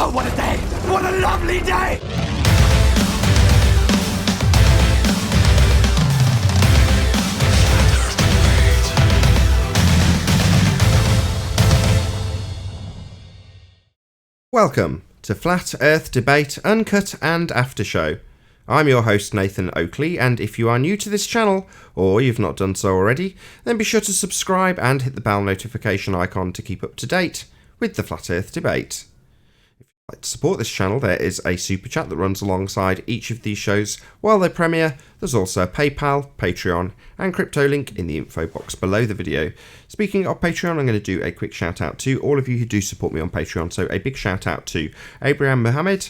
Oh, what a day! What a lovely day! Welcome to Flat Earth Debate Uncut and After Show. I'm your host Nathan Oakley, and if you are new to this channel, or you've not done so already, then be sure to subscribe and hit the bell notification icon to keep up to date with the Flat Earth Debate. If you'd like to support this channel, there is a super chat that runs alongside each of these shows while they premiere. There's also a PayPal, Patreon, and crypto link in the info box below the video. Speaking of Patreon, I'm going to do a quick shout out to all of you who do support me on Patreon. So a big shout out to Abraham Mohammed,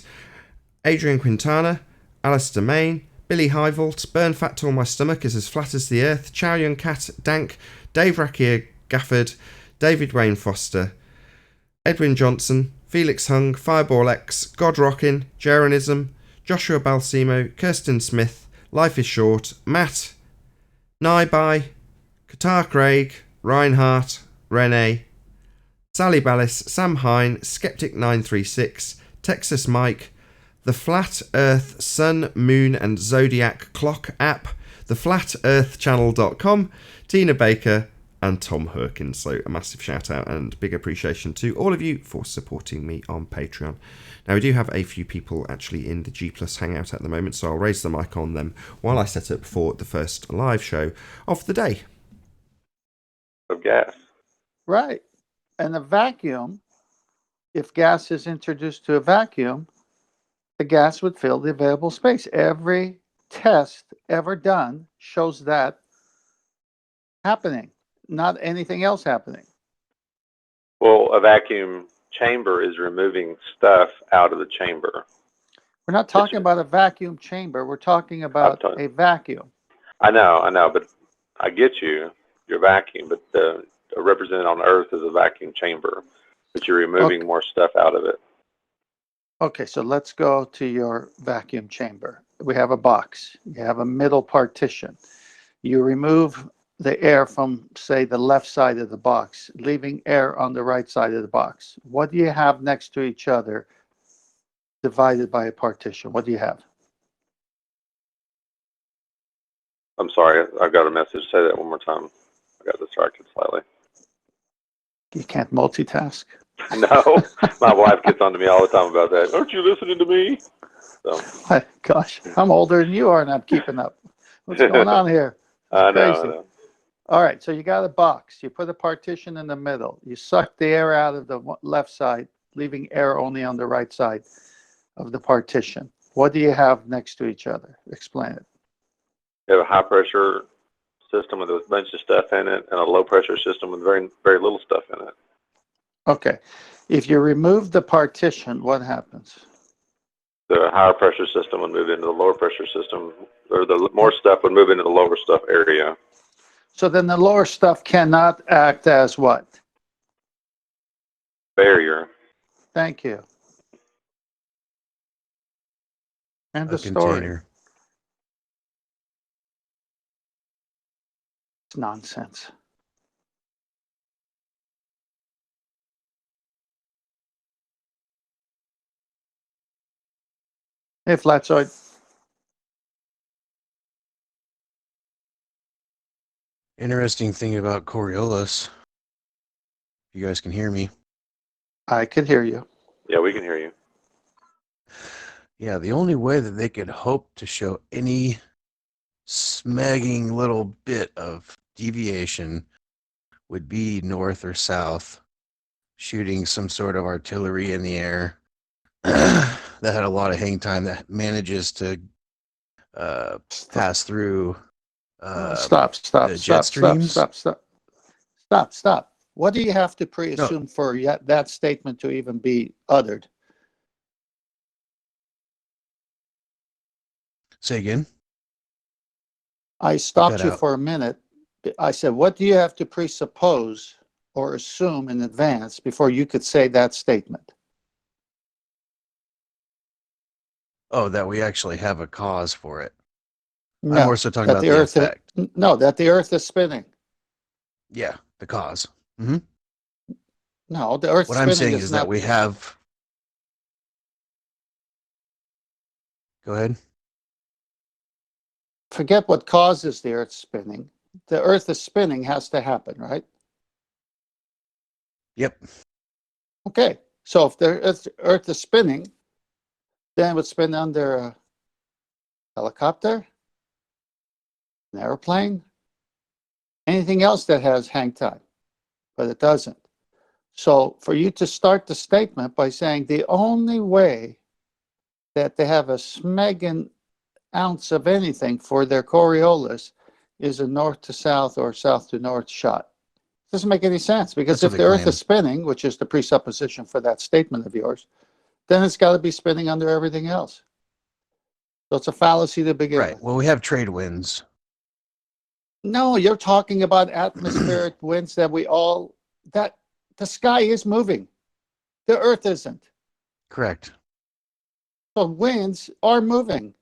Adrian Quintana, Alistair Main, Billy Highvault, Burn Fat Till My Stomach is as Flat as the Earth, Chow Young Cat, Dank, Dave Rakier Gafford, David Wayne Foster, Edwin Johnson, Felix Hung, Fireball X, God Rockin, Jeranism, Joshua Balsimo, Kirsten Smith, Life is Short, Matt, Naibai, Qatar Craig, Reinhardt, Renee, Sally Ballis, Sam Hine, Skeptic 936, Texas Mike, the Flat Earth Sun, Moon and Zodiac Clock app, theflatearthchannel.com, Tina Baker, and Tom Herkins. So a massive shout out and big appreciation to all of you for supporting me on Patreon. Now we do have a few people actually in the G Plus Hangout at the moment, so I'll raise the mic on them while I set up for the first live show of the day. Of gas. Right. And a vacuum, if gas is introduced to a vacuum, the gas would fill the available space. Every test ever done shows that happening, not anything else happening. Well, a vacuum chamber is removing stuff out of the chamber. We're not talking about a vacuum chamber. We're talking about a vacuum. I know, but I get you. Your vacuum, but represented on Earth is a vacuum chamber, but you're removing more stuff out of it. Okay, so let's go to your vacuum chamber. We have a box. You have a middle partition. You remove the air from, say, the left side of the box, leaving air on the right side of the box. What do you have next to each other divided by a partition? What do you have? I'm sorry, I got a message. Say that one more time. I got distracted slightly. You can't multitask. No, my wife gets on to me all the time about that. Aren't you listening to me? So. Gosh, I'm older than you are, and I'm keeping up. What's going on here? I know. All right, so you got a box. You put a partition in the middle. You suck the air out of the left side, leaving air only on the right side of the partition. What do you have next to each other? Explain it. You have a high pressure system with a bunch of stuff in it, and a low pressure system with very, very little stuff in it. Okay. If you remove the partition, what happens? The higher pressure system would move into the lower pressure system, or the more stuff would move into the lower stuff area. So then the lower stuff cannot act as what? Barrier. Thank you. And the story. Container. It's nonsense. Hey, Flatzoid. Interesting thing about Coriolis. You guys can hear me. I could hear you. Yeah, we can hear you. Yeah, the only way that they could hope to show any smagging little bit of deviation would be north or south, shooting some sort of artillery in the air that had a lot of hang time, that manages to pass through Stop. jet streams. Stop. What do you have to pre-assume for that statement to even be uttered? Say again. I stopped you for a minute. I said, what do you have to presuppose or assume in advance before you could say that statement? Oh, that we actually have a cause for it. No, I'm more so talking that about the the Earth. effect. No, that the Earth is spinning. Yeah, the cause. No, the Earth What spinning I'm saying is is not, that we have Go ahead. Forget what causes the Earth spinning. The Earth is spinning has to happen, right? Yep. Okay. So if the Earth is spinning, then it would spin under a helicopter, an airplane, anything else that has hang time, but it doesn't. So for you to start the statement by saying the only way that they have a smeggin ounce of anything for their Coriolis is a north to south or south to north shot. Doesn't make any sense, because That's what if they the Earth claim. is spinning, which is the presupposition for that statement of yours, then it's got to be spinning under everything else. So it's a fallacy to begin Right. with. Well, we have trade winds. No, you're talking about atmospheric winds that the sky is moving. The Earth isn't. Correct. So winds are moving.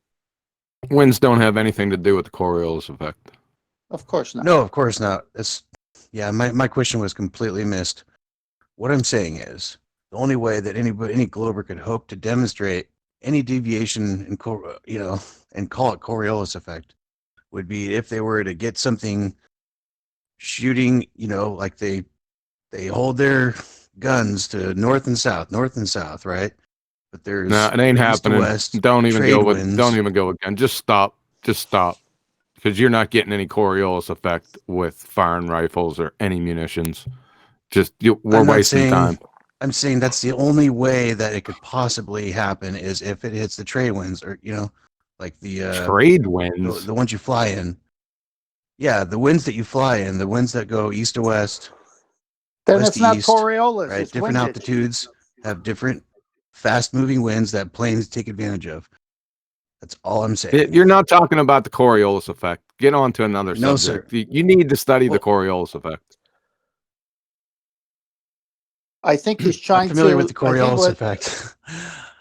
Winds don't have anything to do with the Coriolis effect. Of course not. No, of course not. Yeah, my question was completely missed. What I'm saying is the only way that any glober could hope to demonstrate any deviation in and call it Coriolis effect would be if they were to get something shooting, like they hold their guns to north and south, right? But there's No, it ain't east to happening. west Don't even trade go with. winds. Don't even go again. Just stop. Because you're not getting any Coriolis effect with firing rifles or any munitions. We're I'm not wasting saying- time. I'm saying that's the only way that it could possibly happen is if it hits the trade winds, or like the Trade winds. the ones you fly in. Yeah, the winds that you fly in, the winds that go east to west, Then west it's to not east, Coriolis. right? It's Different windage. altitudes have different fast-moving winds that planes take advantage of. That's all I'm saying. You're not talking about the Coriolis effect. Get on to another No, subject. sir. You need to study the Well- Coriolis effect. I think he's I'm trying familiar to. with the I think Coriolis what- effect.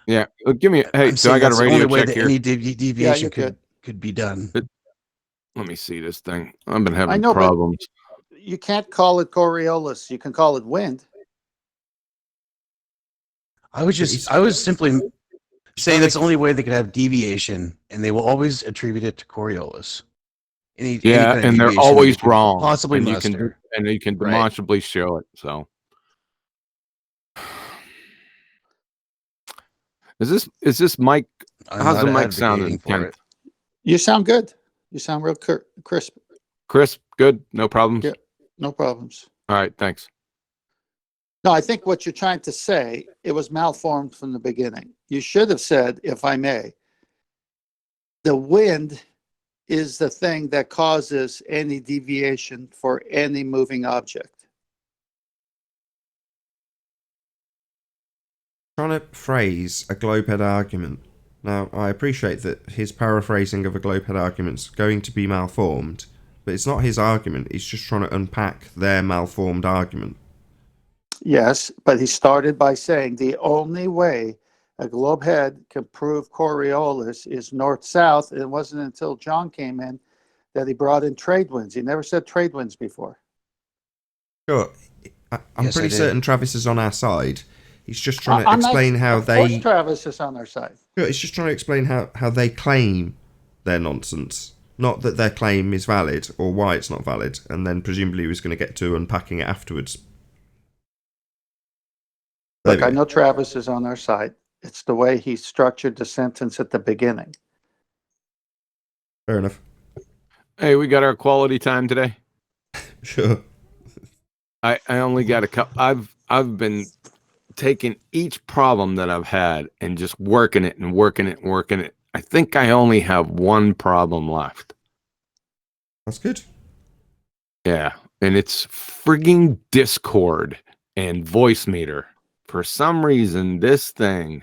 Yeah. Give me. Hey, I'm so I saying got a that's the radio only way check that here. any deviation you're good. could be done. Let me see this thing. I've been I having know, but- problems. You can't call it Coriolis. You can call it wind. I was simply saying that's the only way they could have deviation, and they will always attribute it to Coriolis. Any Yeah, kind of and they're deviation always they could wrong. Possibly and muster. you can Right. demonstrably show it. So, is this Mike? I'm How's not the mic advocating sounding, for Ken? it. You sound good. You sound real crisp. Chris, good, no problems. Yeah. No problems. All right, thanks. No, I think what you're trying to say, it was malformed from the beginning. You should have said, if I may, the wind is the thing that causes any deviation for any moving object. Trying to phrase a globehead argument. Now, I appreciate that his paraphrasing of a globehead argument's going to be malformed, but it's not his argument. He's just trying to unpack their malformed argument. Yes, but he started by saying the only way a globe head can prove Coriolis is north-south. It wasn't until John came in that he brought in trade winds. He never said trade winds before. Sure, I'm Yes, I pretty did. certain Travis is on our side. He's just trying to I'm not- explain how of course they... Travis is on our side. Sure, it's just trying to explain how they claim their nonsense. Not that their claim is valid, or why it's not valid, and then presumably he was going to get to unpacking it afterwards. There Look, we I go. know Travis is on our side. It's the way he structured the sentence at the beginning. Fair enough. Hey, we got our quality time today. Sure. I only got a couple. I've been taking each problem that I've had and just working it and working it and working it. I think I only have one problem left. That's good. Yeah, and it's frigging Discord and voice meter. For some reason, this thing,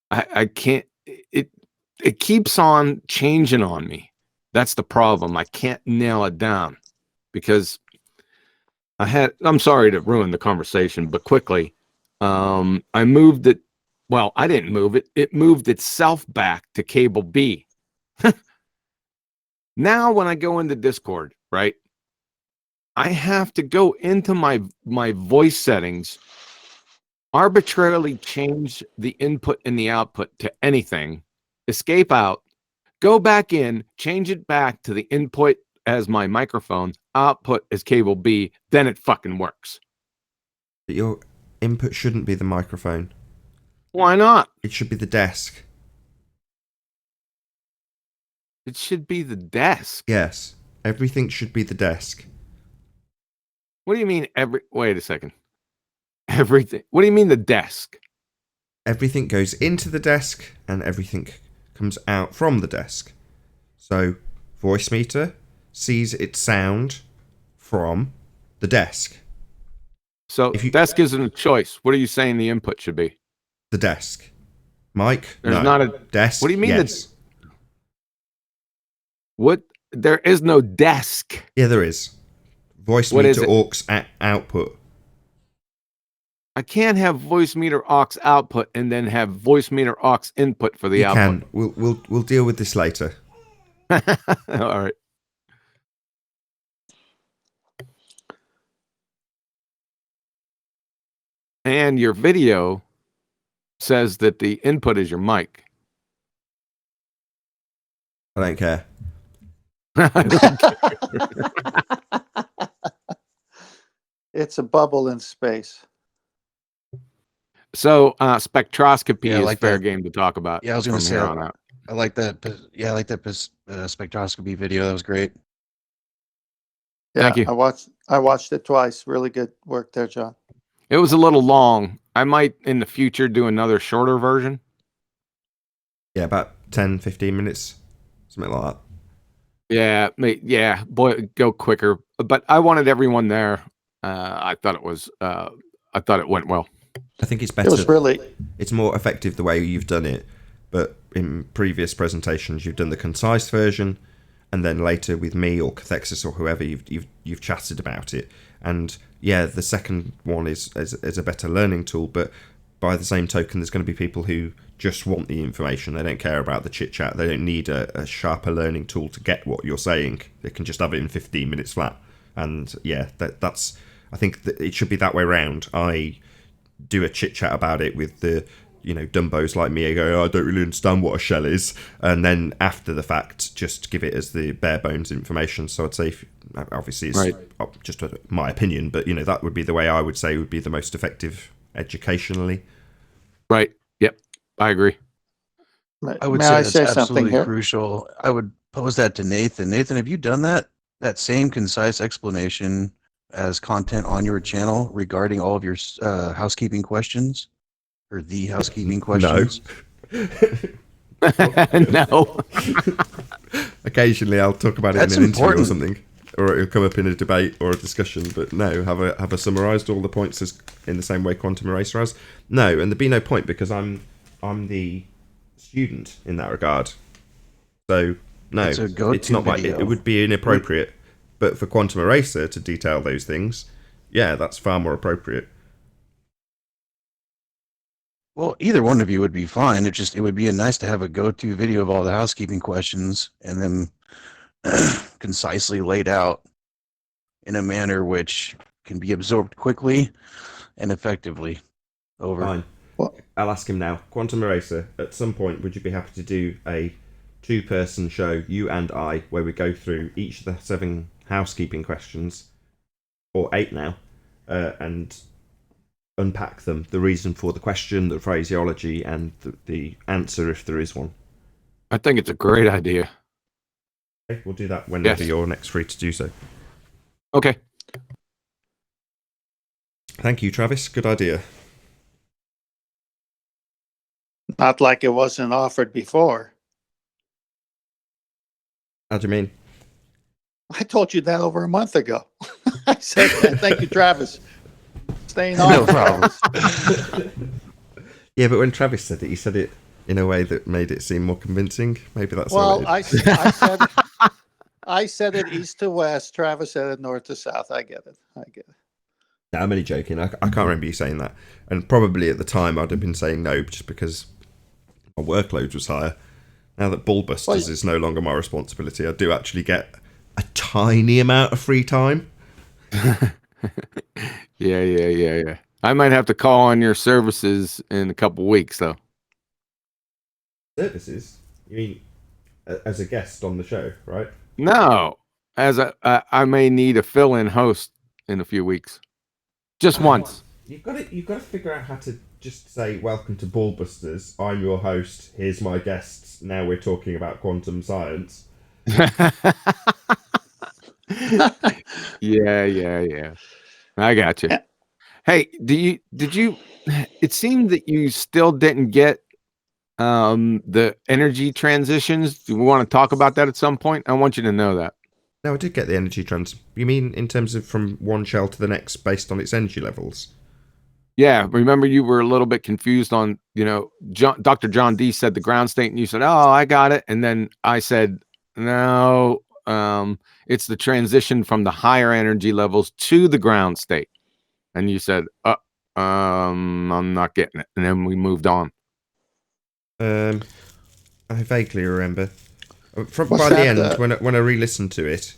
I can't. It keeps on changing on me. That's the problem. I can't nail it down because I'm sorry to ruin the conversation, but quickly, I moved it. Well, I didn't move it. It moved itself back to cable B. Now, when I go into Discord, right, I have to go into my voice settings, arbitrarily change the input and the output to anything, escape out, go back in, change it back to the input as my microphone, output as cable B, then it fucking works. But your input shouldn't be the microphone. Why not? It should be the desk. It should be the desk. Yes. Everything should be the desk. What do you mean wait a second. Everything. What do you mean the desk? Everything goes into the desk and everything comes out from the desk. So, voice meter sees its sound from the desk. So desk isn't a choice. What are you saying the input should be? The desk. Mike? There's no. not a desk. What do you mean? Yes. What? There is no desk. Yeah, there is. Voice What is meter it? aux output. I can't have voice meter aux output and then have voice meter aux input for the You output. can. We'll deal with this later. All right. And your video says that the input is your mic. I don't care. It's a bubble in space. So spectroscopy Yeah, I is like fair that. game to talk about. Yeah, I was going to from say, here on out. I like that. Yeah, I like that spectroscopy video. That was great. Yeah, Thank you. I watched it twice. Really good work there, John. It was a little long. I might in the future do another shorter version. Yeah, about 10, 15 minutes. Something like that. Yeah, boy, go quicker. But I wanted everyone there. I thought it went well. I think it's It better. was really It's more effective the way you've done it. But in previous presentations, you've done the concise version, and then later with me or Cathexis or whoever, you've chatted about it. And yeah, the second one is a better learning tool. But by the same token, there's going to be people who just want the information. They don't care about the chit chat. They don't need a sharper learning tool to get what you're saying. They can just have it in 15 minutes flat. And yeah, that's. I think that it should be that way round. I do a chit chat about it with the dumbos like me. I go, I don't really understand what a shell is, and then after the fact, just give it as the bare bones information. So I'd say, obviously, it's Right. just my opinion, but that would be the way I would say would be the most effective educationally. Right. Yep. I agree. I would May say I that's say something absolutely here? crucial. I would pose that to Nathan. Nathan, have you done that same concise explanation as content on your channel regarding all of your housekeeping questions, or the housekeeping questions? No. Occasionally, I'll talk about it That's in an interview or important. something, or it'll come up in a debate or a discussion. But no, have I summarised all the points as in the same way Quantum Eraser has? No, and there'd be no point because I'm the student in that regard. So no, It's a go-to it's not like video. it would be inappropriate. But for Quantum Eraser to detail those things, yeah, that's far more appropriate. Well, either one of you would be fine. It would be nice to have a go-to video of all the housekeeping questions and then concisely laid out in a manner which can be absorbed quickly and effectively. Over. Fine. Well- I'll ask him now. Quantum Eraser, at some point, would you be happy to do a two-person show, you and I, where we go through each of the 7 housekeeping questions, or 8 now, and unpack them, the reason for the question, the phraseology, and the answer if there is one? I think it's a great idea. Okay, we'll do that whenever Yes. you're next free to do so. Okay. Thank you, Travis. Good idea. not like it wasn't offered before. How do you mean? I told you that over a month ago. I said, thank you, Travis. Staying on. No problem. Yeah, but when Travis said it, he said it in a way that made it seem more convincing. Maybe that's all Well, it is. I said it east to west. Travis said it north to south. I get it. No, I'm only joking. I can't remember you saying that. And probably at the time I'd have been saying no just because my workload was higher. Now that Ballbusters Well, is no longer my responsibility, I do actually get a tiny amount of free time. Yeah. I might have to call on your services in a couple weeks, though. Services? You mean as a guest on the show, right? No, as I may need a fill-in host in a few weeks, just once. You've got to figure out how to just say, "Welcome to Ballbusters. I'm your host. Here's my guests. Now we're talking about quantum science." Yeah. I got you. Hey, did you? It seemed that you still didn't get the energy transitions. Do we want to talk about that at some point? I want you to know that. No, I did get the energy trans. You mean in terms of from one shell to the next based on its energy levels? Yeah, remember you were a little bit confused on, Dr. John D said the ground state, and you said, "Oh, I got it," and then I said, "No, it's the transition from the higher energy levels to the ground state," and you said, I'm not getting it," and then we moved on. I vaguely remember. Was By the that end, when I re-listened to it,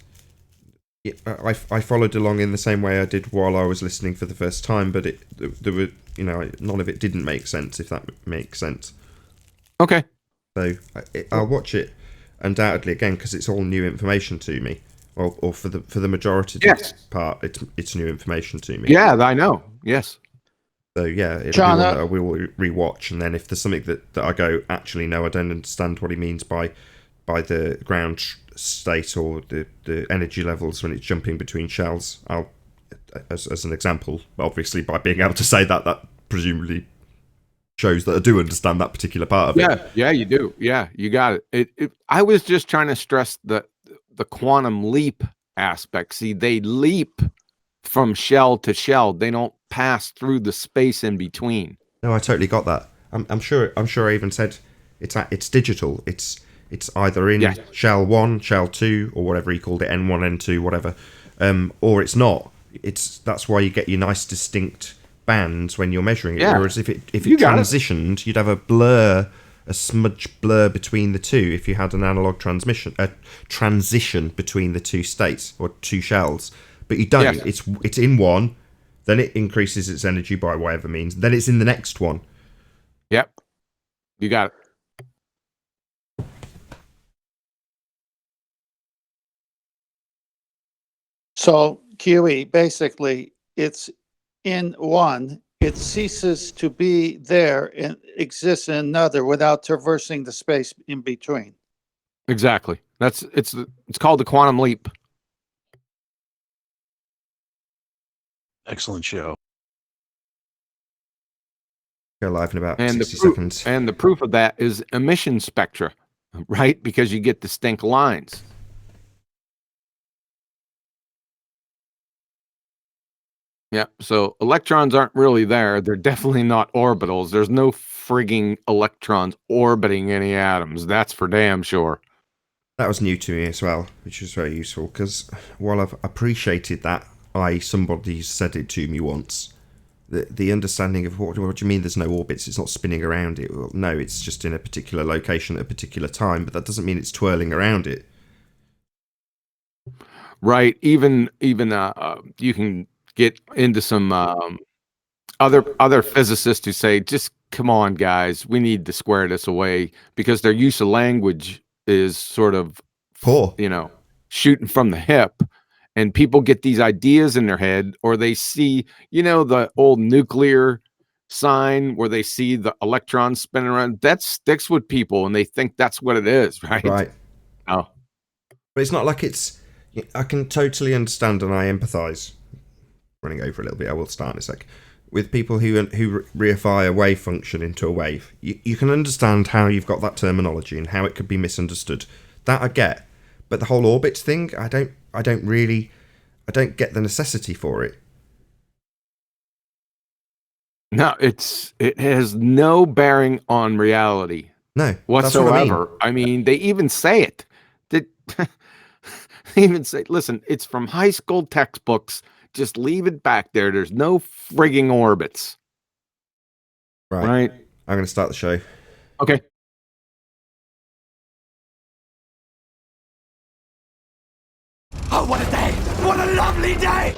I followed along in the same way I did while I was listening for the first time, but there were none of it didn't make sense, if that makes sense. Okay. So I'll watch it undoubtedly again because it's all new information to me, or for the majority part, it's new information to me. Yeah, I know. Yes. So yeah, it'll John, be one that I will rewatch, and then if there's something that I go, actually no, I don't understand what he means by the ground state or the energy levels when it's jumping between shells, I'll, as an example, obviously by being able to say that presumably shows that I do understand that particular part of it. Yeah, you do. Yeah, you got it. I was just trying to stress the quantum leap aspect. See, they leap from shell to shell. They don't pass through the space in between. No, I totally got that. I'm sure I even said it's digital. It's either in shell 1, shell 2, or whatever he called it, N1, N2, whatever, or it's not. That's why you get your nice distinct bands when you're measuring it. Whereas if it transitioned, you'd have a smudge blur between the two if you had an analog transition between the two states or two shells. But you don't. Yes. It's in one, then it increases its energy by whatever means, then it's in the next one. Yep, you got it. So QE, basically, it's in one, it ceases to be there and exists in another without traversing the space in between. Exactly. It's called the quantum leap. Excellent show. Go live in about 60 seconds. And the proof of that is emission spectra, right? Because you get distinct lines. Yeah, so electrons aren't really there. They're definitely not orbitals. There's no frigging electrons orbiting any atoms. That's for damn sure. That was new to me as well, which was very useful, because while I've appreciated that, somebody said it to me once, the understanding of what do you mean there's no orbits, it's not spinning around it. Well, no, it's just in a particular location at a particular time, but that doesn't mean it's twirling around it. Right, even you can get into some other physicists who say, just come on, guys, we need to square this away, because their use of language is sort of poor, shooting from the hip, and people get these ideas in their head, or they see, the old nuclear sign where they see the electrons spinning around. That sticks with people, and they think that's what it is, right? Right. Oh, but it's not like it's. I can totally understand, and I empathise. Running over a little bit, I will start in a sec. With people who reify a wave function into a wave, you can understand how you've got that terminology and how it could be misunderstood. That I get, but the whole orbits thing, I don't get the necessity for it. No, it has no bearing on reality. No, whatsoever. I mean, they even say it. They even say, listen, it's from high school textbooks. Just leave it back there. There's no frigging orbits. Right? I'm going to start the show. Okay. Oh, what a day! What a lovely day!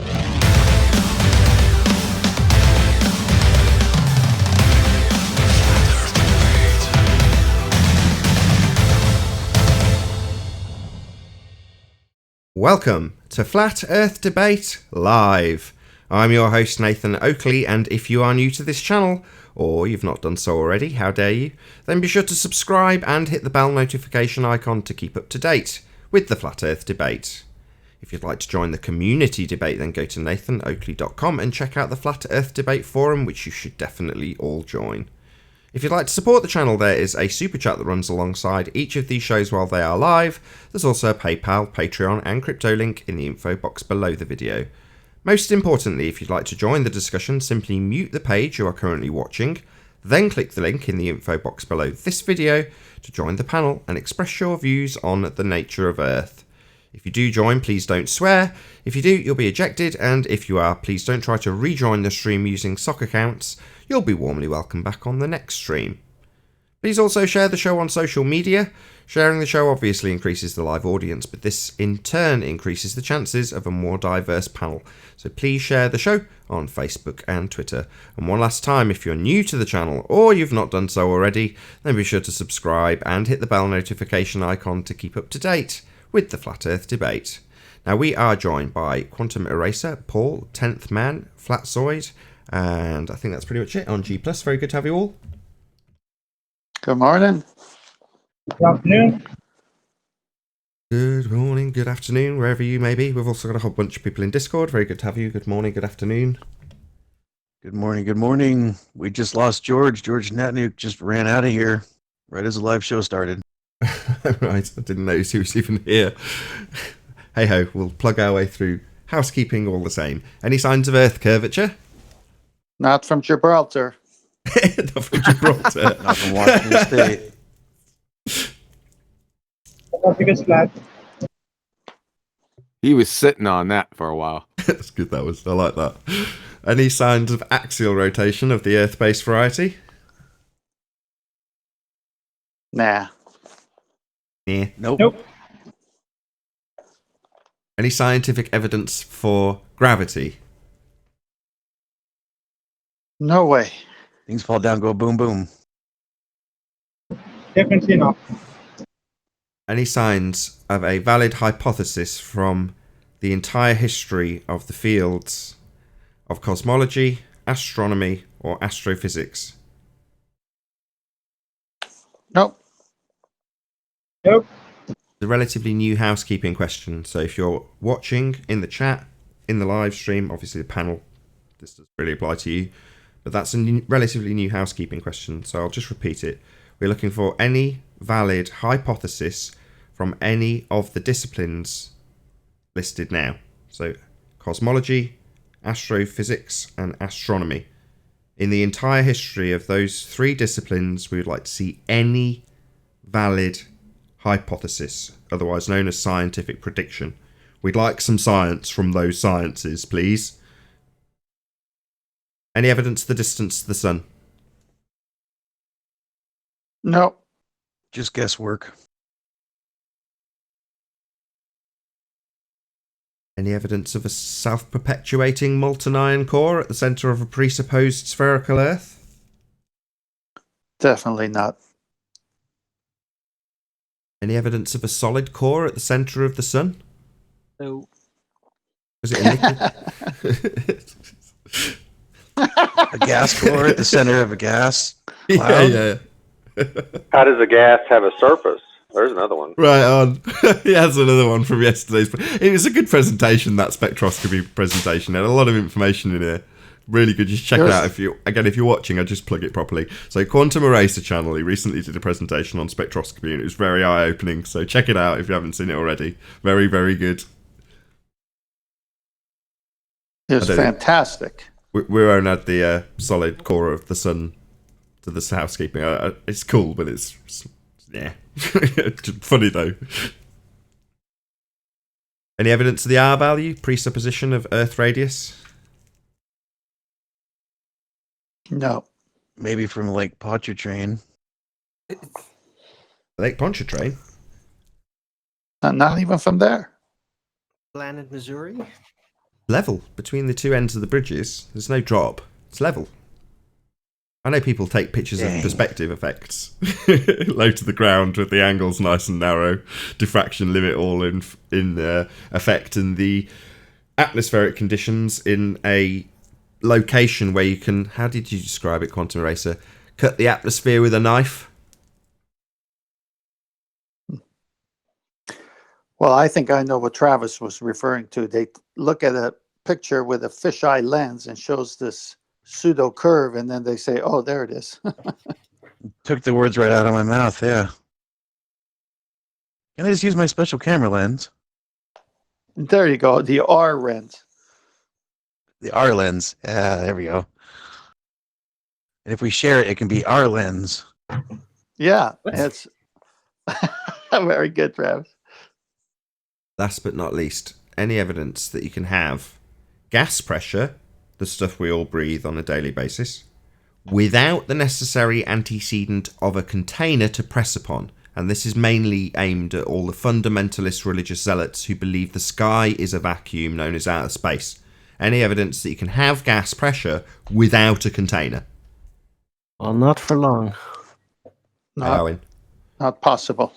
Welcome to Flat Earth Debate Live. I'm your host Nathan Oakley, and if you are new to this channel, or you've not done so already, how dare you, then be sure to subscribe and hit the bell notification icon to keep up to date with the Flat Earth Debate. If you'd like to join the community debate, then go to nathanoakley.com and check out the Flat Earth Debate forum, which you should definitely all join. If you'd like to support the channel, there is a super chat that runs alongside each of these shows while they are live. There's also a PayPal, Patreon and crypto link in the info box below the video. Most importantly, if you'd like to join the discussion, simply mute the page you are currently watching, then click the link in the info box below this video to join the panel and express your views on the nature of Earth. If you do join, please don't swear. If you do, you'll be ejected, and if you are, please don't try to rejoin the stream using sock accounts. You'll be warmly welcome back on the next stream. Please also share the show on social media. Sharing the show obviously increases the live audience, but this in turn increases the chances of a more diverse panel. So please share the show on Facebook and Twitter. And one last time, if you're new to the channel or you've not done so already, then be sure to subscribe and hit the bell notification icon to keep up to date with the Flat Earth Debate. Now we are joined by Quantum Eraser, Paul, 10th Man, Flatzoid, and I think that's pretty much it on G+. Very good to have you all. Good morning. Good afternoon. Good morning, good afternoon, wherever you may be. We've also got a whole bunch of people in Discord. Very good to have you. Good morning, good afternoon. Good morning. Good morning. We just lost George. George Natnuke just ran out of here right as the live show started. Right, I didn't notice he was even here. Hey ho, we'll plug our way through housekeeping all the same. Any signs of Earth curvature? Not from Gibraltar. Not from Gibraltar. Not from Washington State. I think it's flat. He was sitting on that for a while. That's good, I like that. Any signs of axial rotation of the Earth-based variety? Nah. Yeah. Nope. Any scientific evidence for gravity? No way. Things fall down, go boom, boom. Definitely not. Any signs of a valid hypothesis from the entire history of the fields of cosmology, astronomy, or astrophysics? Nope. Nope. A relatively new housekeeping question. So if you're watching in the chat, in the live stream, obviously the panel, this doesn't really apply to you, but that's a relatively new housekeeping question. So I'll just repeat it. We're looking for any valid hypothesis from any of the disciplines listed now. So cosmology, astrophysics, and astronomy. In the entire history of those three disciplines, we would like to see any valid hypothesis, otherwise known as scientific prediction. We'd like some science from those sciences, please. Any evidence of the distance to the sun? Nope. Just guesswork. Any evidence of a self-perpetuating molten iron core at the centre of a presupposed spherical Earth? Definitely not. Any evidence of a solid core at the centre of the sun? No. Was it a liquid? A gas core at the center of a gas Yeah, cloud. yeah. How does a gas have a surface? There's another one. Right on. He has another one from yesterday's. It was a good presentation, that spectroscopy presentation. It had a lot of information in here. Really good. Just check it out if you're watching. I just plug it properly. So Quantum Eraser channel, he recently did a presentation on spectroscopy and it was very eye-opening. So check it out if you haven't seen it already. Very, very good. It was fantastic. We won't add the solid core of the sun to this housekeeping. It's cool, but it's yeah. Funny though. Any evidence of the R value? Presupposition of Earth radius? No. Maybe from Lake Pontchartrain. Lake Pontchartrain? Not even from there. Planet Missouri? Level between the two ends of the bridges. There's no drop. It's level. I know people take pictures Dang. of perspective effects, low to the ground with the angles nice and narrow, diffraction limit all in effect, and the atmospheric conditions in a location where you can, how did you describe it, Quantum Eraser? Cut the atmosphere with a knife? Well, I think I know what Travis was referring to. They look at a picture with a fisheye lens and shows this pseudo curve, and then they say, "Oh, there it is." Took the words right out of my mouth. Yeah. Can I just use my special camera lens? There you go, the R lens. The R lens. Yeah, there we go. And if we share it, it can be our lens. Yeah, it's very good, Travis. Last but not least, any evidence that you can have gas pressure, the stuff we all breathe on a daily basis, without the necessary antecedent of a container to press upon. And this is mainly aimed at all the fundamentalist religious zealots who believe the sky is a vacuum known as outer space. Any evidence that you can have gas pressure without a container? Well, not for long. Owen. Not possible.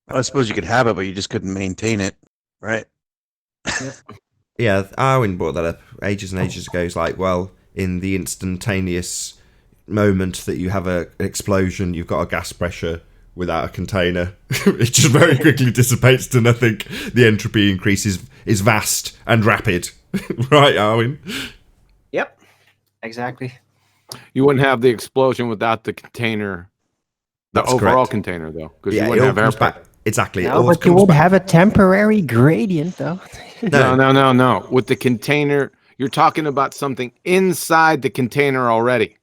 I suppose you could have it, but you just couldn't maintain it, right? Yeah, Arwen brought that up ages and ages ago. It's like, well, in the instantaneous moment that you have an explosion, you've got a gas pressure without a container. It just very quickly dissipates to nothing. The entropy increase is vast and rapid. Right, Arwen? Yep. Exactly. You wouldn't have the explosion without the container, the That's overall correct. container, though, because Yeah, you it wouldn't all have comes air back. pressure. Exactly. It No, always but you comes would back. have a temporary gradient, though. No. With the container, you're talking about something inside the container already.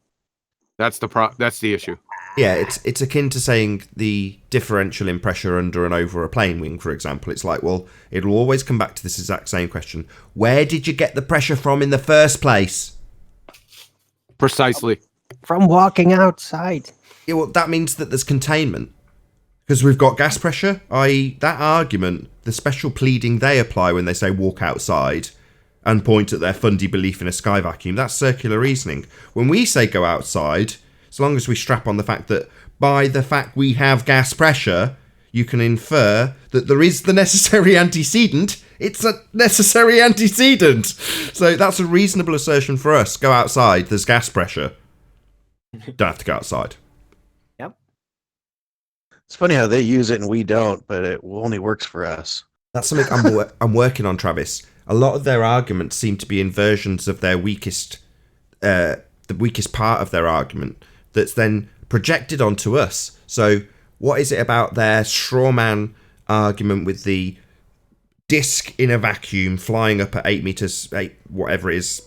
That's the issue. Yeah, it's akin to saying the differential in pressure under and over a plane wing, for example. It's like, well, it'll always come back to this exact same question. Where did you get the pressure from in the first place? Precisely. From walking outside. Yeah, well, that means that there's containment. Because we've got gas pressure, i.e. that argument, the special pleading they apply when they say walk outside and point at their fundy belief in a sky vacuum, that's circular reasoning. When we say go outside, as long as we strap on the fact that by the fact we have gas pressure, you can infer that there is the necessary antecedent. It's a necessary antecedent. So that's a reasonable assertion for us. Go outside, there's gas pressure. Don't have to go outside. Yep. It's funny how they use it and we don't, but it only works for us. That's something I'm working on, Travis. A lot of their arguments seem to be inversions of their weakest, the weakest part of their argument that's then projected onto us. So what is it about their straw man argument with the disc in a vacuum flying up at 8 meters, whatever it is,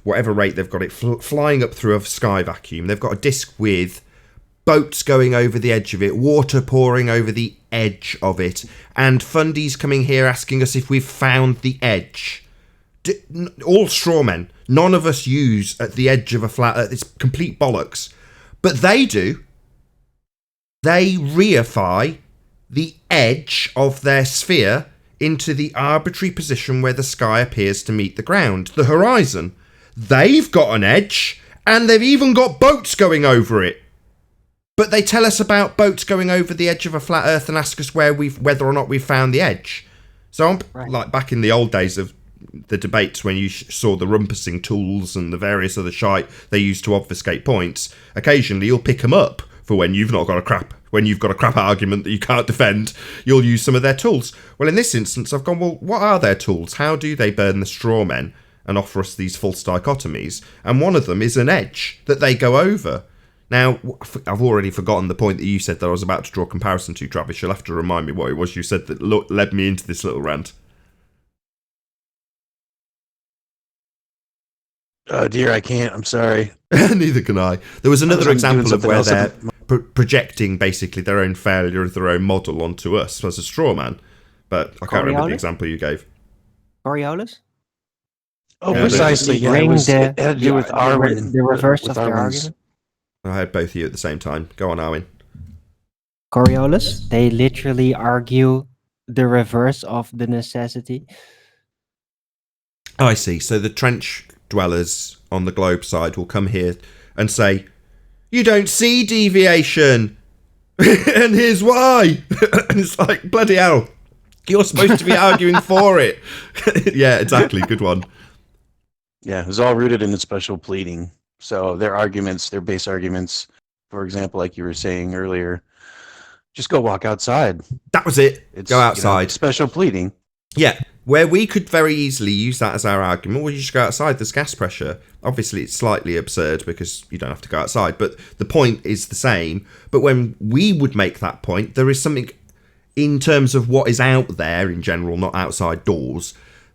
whatever rate they've got it flying up through a sky vacuum? They've got a disc with boats going over the edge of it, water pouring over the edge of it, and fundies coming here asking us if we've found the edge. All straw men. None of us use at the edge of a flat earth. It's complete bollocks. But they do. They reify the edge of their sphere into the arbitrary position where the sky appears to meet the ground, the horizon. They've got an edge, and they've even got boats going over it. But they tell us about boats going over the edge of a flat earth and ask us whether or not we've found the edge. So I'm like back in the old days of the debates when you saw the rumpusing tools and the various other shite they used to obfuscate points. Occasionally you'll pick them up for when you've got a crap argument that you can't defend. You'll use some of their tools. Well, in this instance, I've gone, well, what are their tools? How do they burn the straw men and offer us these false dichotomies? And one of them is an edge that they go over. Now, I've already forgotten the point that you said that I was about to draw a comparison to, Travis. You'll have to remind me what it was you said that led me into this little rant. Oh dear, I can't. I'm sorry. Neither can I. There was another example of where they're else. projecting basically their own failure of their own model onto us as a straw man. But I can't remember the example you gave. Coriolis? Oh, Yeah, precisely. Yeah, it had to do with Arwen. The reverse of with their Arwen's- argument. I heard both of you at the same time. Go on, Arwen. Coriolis, they literally argue the reverse of the necessity. I see. So the trench dwellers on the globe side will come here and say, "You don't see deviation, and here's why." And it's like, bloody hell, you're supposed to be arguing for it. Yeah, exactly. Good one. Yeah, it was all rooted in the special pleading. So their arguments, their base arguments, for example, like you were saying earlier, just go walk outside. That was it. It's, Go outside. Special pleading. Yeah, where we could very easily use that as our argument, well, you just go outside, there's gas pressure. Obviously, it's slightly absurd because you don't have to go outside, but the point is the same. But when we would make that point, there is something in terms of what is out there in general, not outside doors,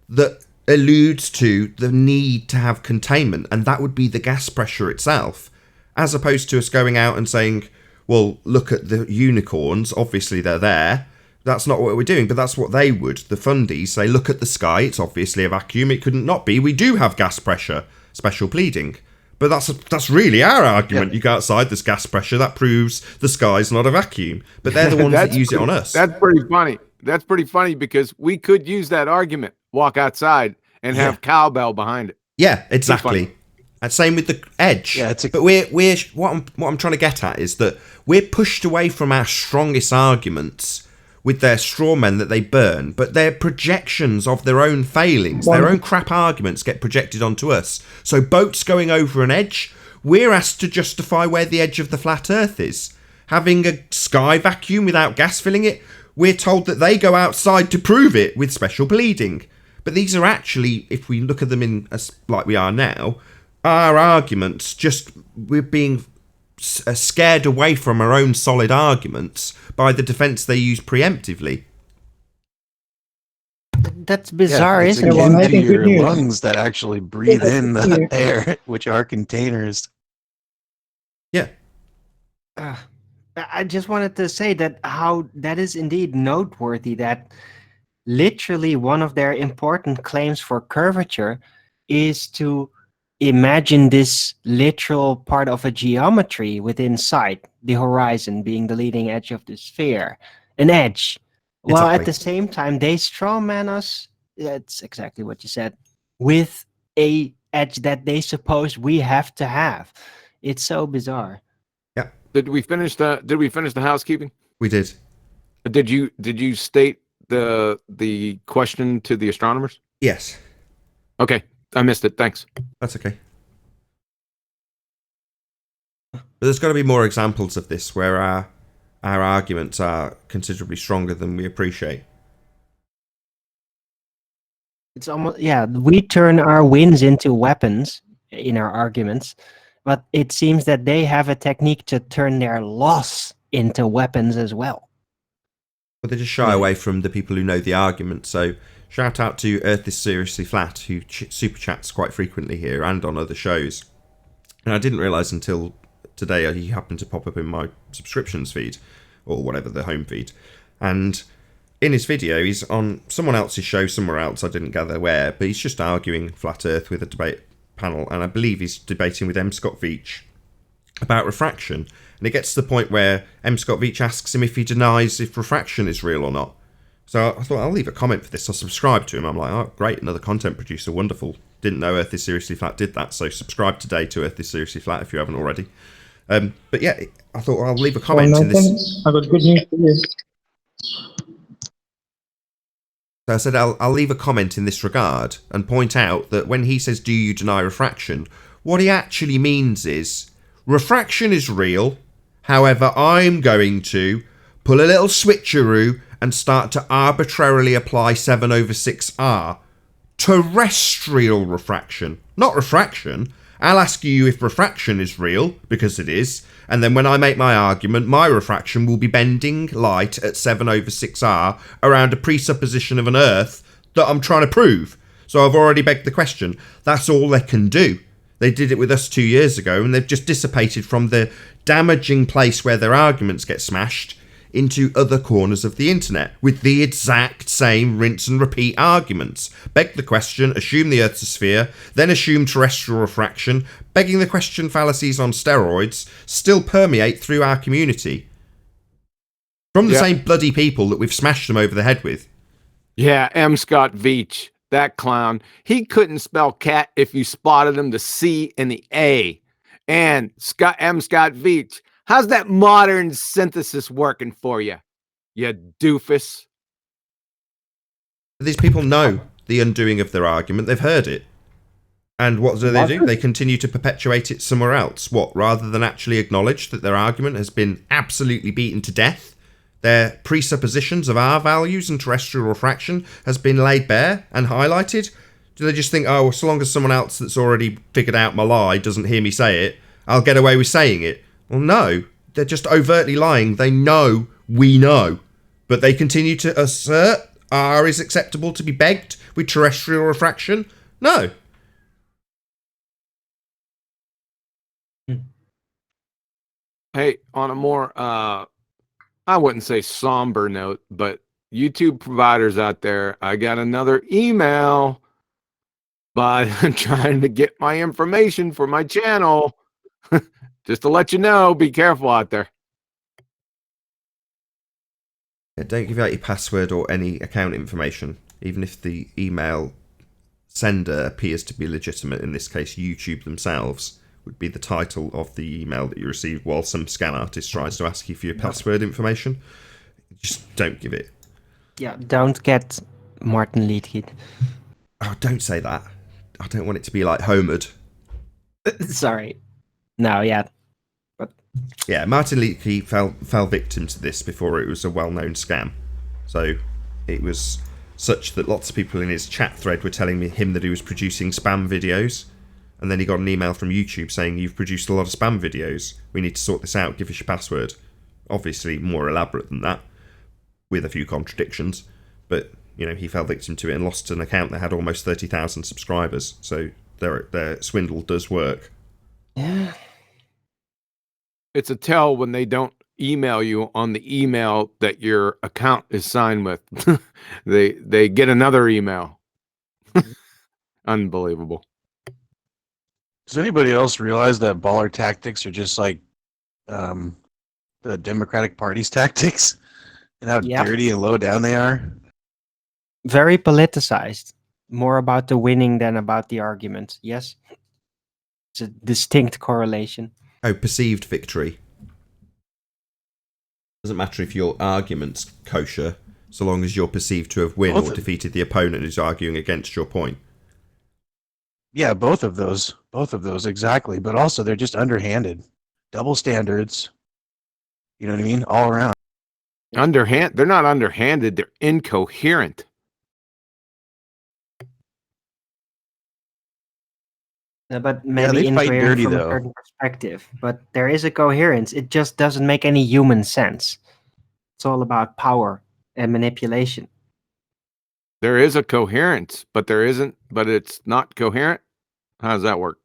that alludes to the need to have containment, and that would be the gas pressure itself, as opposed to us going out and saying, well, look at the unicorns, obviously they're there. That's not what we're doing, but that's what they would. The fundies say, look at the sky, it's obviously a vacuum, it couldn't not be, we do have gas pressure, special pleading. But that's really our argument. You go outside, there's gas pressure, that proves the sky's not a vacuum. But they're the ones that use it on us. That's pretty funny. That's pretty funny because we could use that argument, walk outside and have cowbell behind it. Yeah, exactly. And same with the edge. Yeah, but we're what I'm trying to get at is that we're pushed away from our strongest arguments with their straw men that they burn, but their projections of their own failings, their own crap arguments get projected onto us. So boats going over an edge, we're asked to justify where the edge of the flat earth is. Having a sky vacuum without gas filling it, we're told that they go outside to prove it with special pleading. But these are actually, if we look at them in like we are now, our arguments, just we're being scared away from our own solid arguments by the defence they use preemptively. That's bizarre, it's isn't again it? to your lungs that actually breathe in the air, which are containers. Yeah. I just wanted to say that how that is indeed noteworthy that literally one of their important claims for curvature is to imagine this literal part of a geometry within sight, the horizon being the leading edge of the sphere, an edge. While at the same time, they strawman us, that's exactly what you said, with a edge that they suppose we have to have. It's so bizarre. Yeah. Did we finish the housekeeping? We did. Did you state the question to the astronomers? Yes. Okay. I missed it. Thanks. That's okay. But there's got to be more examples of this where our arguments are considerably stronger than we appreciate. It's almost, we turn our wins into weapons in our arguments, but it seems that they have a technique to turn their loss into weapons as well. But they just shy away from the people who know the argument. So shout out to Earth is Seriously Flat, who super chats quite frequently here and on other shows. And I didn't realise until today he happened to pop up in my subscriptions feed, or whatever, the home feed. And in his video, he's on someone else's show somewhere else, I didn't gather where, but he's just arguing Flat Earth with a debate panel. And I believe he's debating with M. Scott Veitch about refraction. And it gets to the point where M. Scott Veitch asks him if he denies if refraction is real or not. So I thought, I'll leave a comment for this. I subscribed to him. I'm like, oh, great, another content producer, wonderful. Didn't know Earth is Seriously Flat did that. So subscribe today to Earth is Seriously Flat if you haven't already. But yeah, I thought, well, I'll leave a comment in this. I got good news for you. So I said, I'll leave a comment in this regard and point out that when he says, do you deny refraction? What he actually means is, refraction is real. However, I'm going to pull a little switcheroo and start to arbitrarily apply 7/6R. Terrestrial refraction, not refraction. I'll ask you if refraction is real, because it is, and then when I make my argument, my refraction will be bending light at 7/6R around a presupposition of an Earth that I'm trying to prove. So I've already begged the question. That's all they can do. They did it with us 2 years ago, and they've just dissipated from the damaging place where their arguments get smashed into other corners of the internet with the exact same rinse and repeat arguments. Beg the question, assume the Earth's a sphere, then assume terrestrial refraction. Begging the question fallacies on steroids still permeate through our community. From the same bloody people that we've smashed them over the head with. Yeah, M. Scott Veitch. that clown. He couldn't spell cat if you spotted him the C and the A. And Scott Veach, how's that modern synthesis working for you, you doofus? These people know the undoing of their argument. They've heard it. And what do? They continue to perpetuate it somewhere else. What, rather than actually acknowledge that their argument has been absolutely beaten to death? Their presuppositions of our values and terrestrial refraction has been laid bare and highlighted? Do they just think, oh, so long as someone else that's already figured out my lie doesn't hear me say it, I'll get away with saying it? Well, no. They're just overtly lying. They know we know. But they continue to assert R is acceptable to be begged with terrestrial refraction? No. Hey, on a more, I wouldn't say somber note, but YouTube providers out there, I got another email by trying to get my information for my channel. Just to let you know, be careful out there. Yeah, don't give out your password or any account information, even if the email sender appears to be legitimate. In this case, YouTube themselves would be the title of the email that you received, while some scam artist tries to ask you for your password information. Just don't give it. Yeah, don't get Martin Leakey. Oh, don't say that. I don't want it to be like Homered. Sorry. No, yeah. But yeah, Martin Leakey fell victim to this before it was a well-known scam. So it was such that lots of people in his chat thread were telling him that he was producing spam videos. And then he got an email from YouTube saying, you've produced a lot of spam videos. We need to sort this out. Give us your password. Obviously more elaborate than that, with a few contradictions. But, you know, he fell victim to it and lost an account that had almost 30,000 subscribers. So their swindle does work. yeah. It's a tell when they don't email you on the email that your account is signed with. They get another email. Unbelievable. Does anybody else realize that baller tactics are just like the Democratic Party's tactics, and how Yep. dirty and low down they are? Very politicized. More about the winning than about the argument. Yes. It's a distinct correlation. Oh, perceived victory. Doesn't matter if your argument's kosher, so long as you're perceived to have won or defeated the opponent who's arguing against your point. Yeah, both of those exactly. But also, they're just underhanded, double standards. You know what I mean? All around. Underhand? They're not underhanded. They're incoherent. But maybe they fight incoherent dirty, from a though. certain perspective. But there is a coherence. It just doesn't make any human sense. It's all about power and manipulation. There is a coherence, but there isn't. But it's not coherent. How does that work?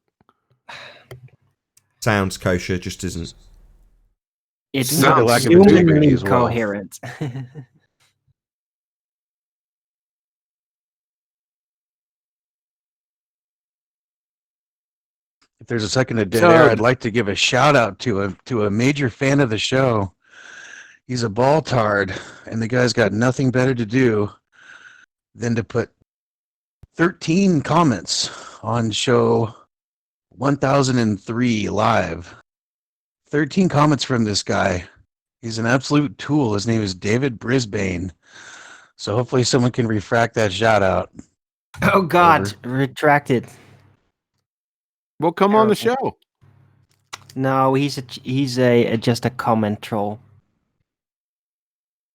Sounds kosher, just isn't. It's Sounds not lack of integrity humanly as well. coherent. If there's a second of dead So- air, I'd like to give a shout out to a major fan of the show. He's a ball tard, and the guy's got nothing better to do than to put 13 comments on show 1003 live. 13 comments from this guy. He's an absolute tool. His name is David Brisbane. So hopefully someone can refract that shout out. Oh God, retracted. Well, come on the show. No, he's just a comment troll.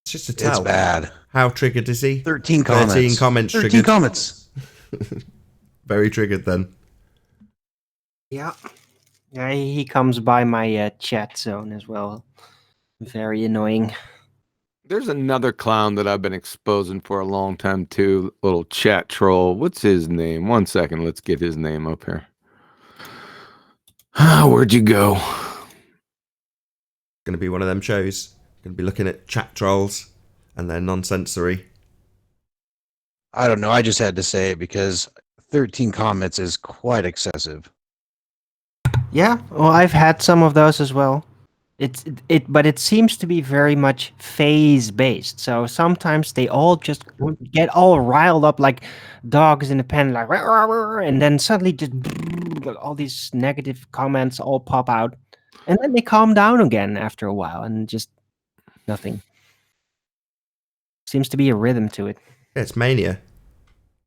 It's just a tell. It's bad. How triggered is he? 13 comments. 13 comments 13 triggered. comments. Very triggered then. Yeah. Yeah, he comes by my chat zone as well. Very annoying. There's another clown that I've been exposing for a long time too. Little chat troll. What's his name? 1 second. Let's get his name up here. Where'd you go? Going to be one of them shows. Going to be looking at chat trolls and their nonsensory. I don't know. I just had to say it because 13 comments is quite excessive. Yeah, well, I've had some of those as well. But it seems to be very much phase based. So sometimes they all just get all riled up like dogs in a pen, like "Rah, rah, rah," and then suddenly just all these negative comments all pop out, and then they calm down again after a while, and just nothing. Seems to be a rhythm to it. Yeah, it's mania,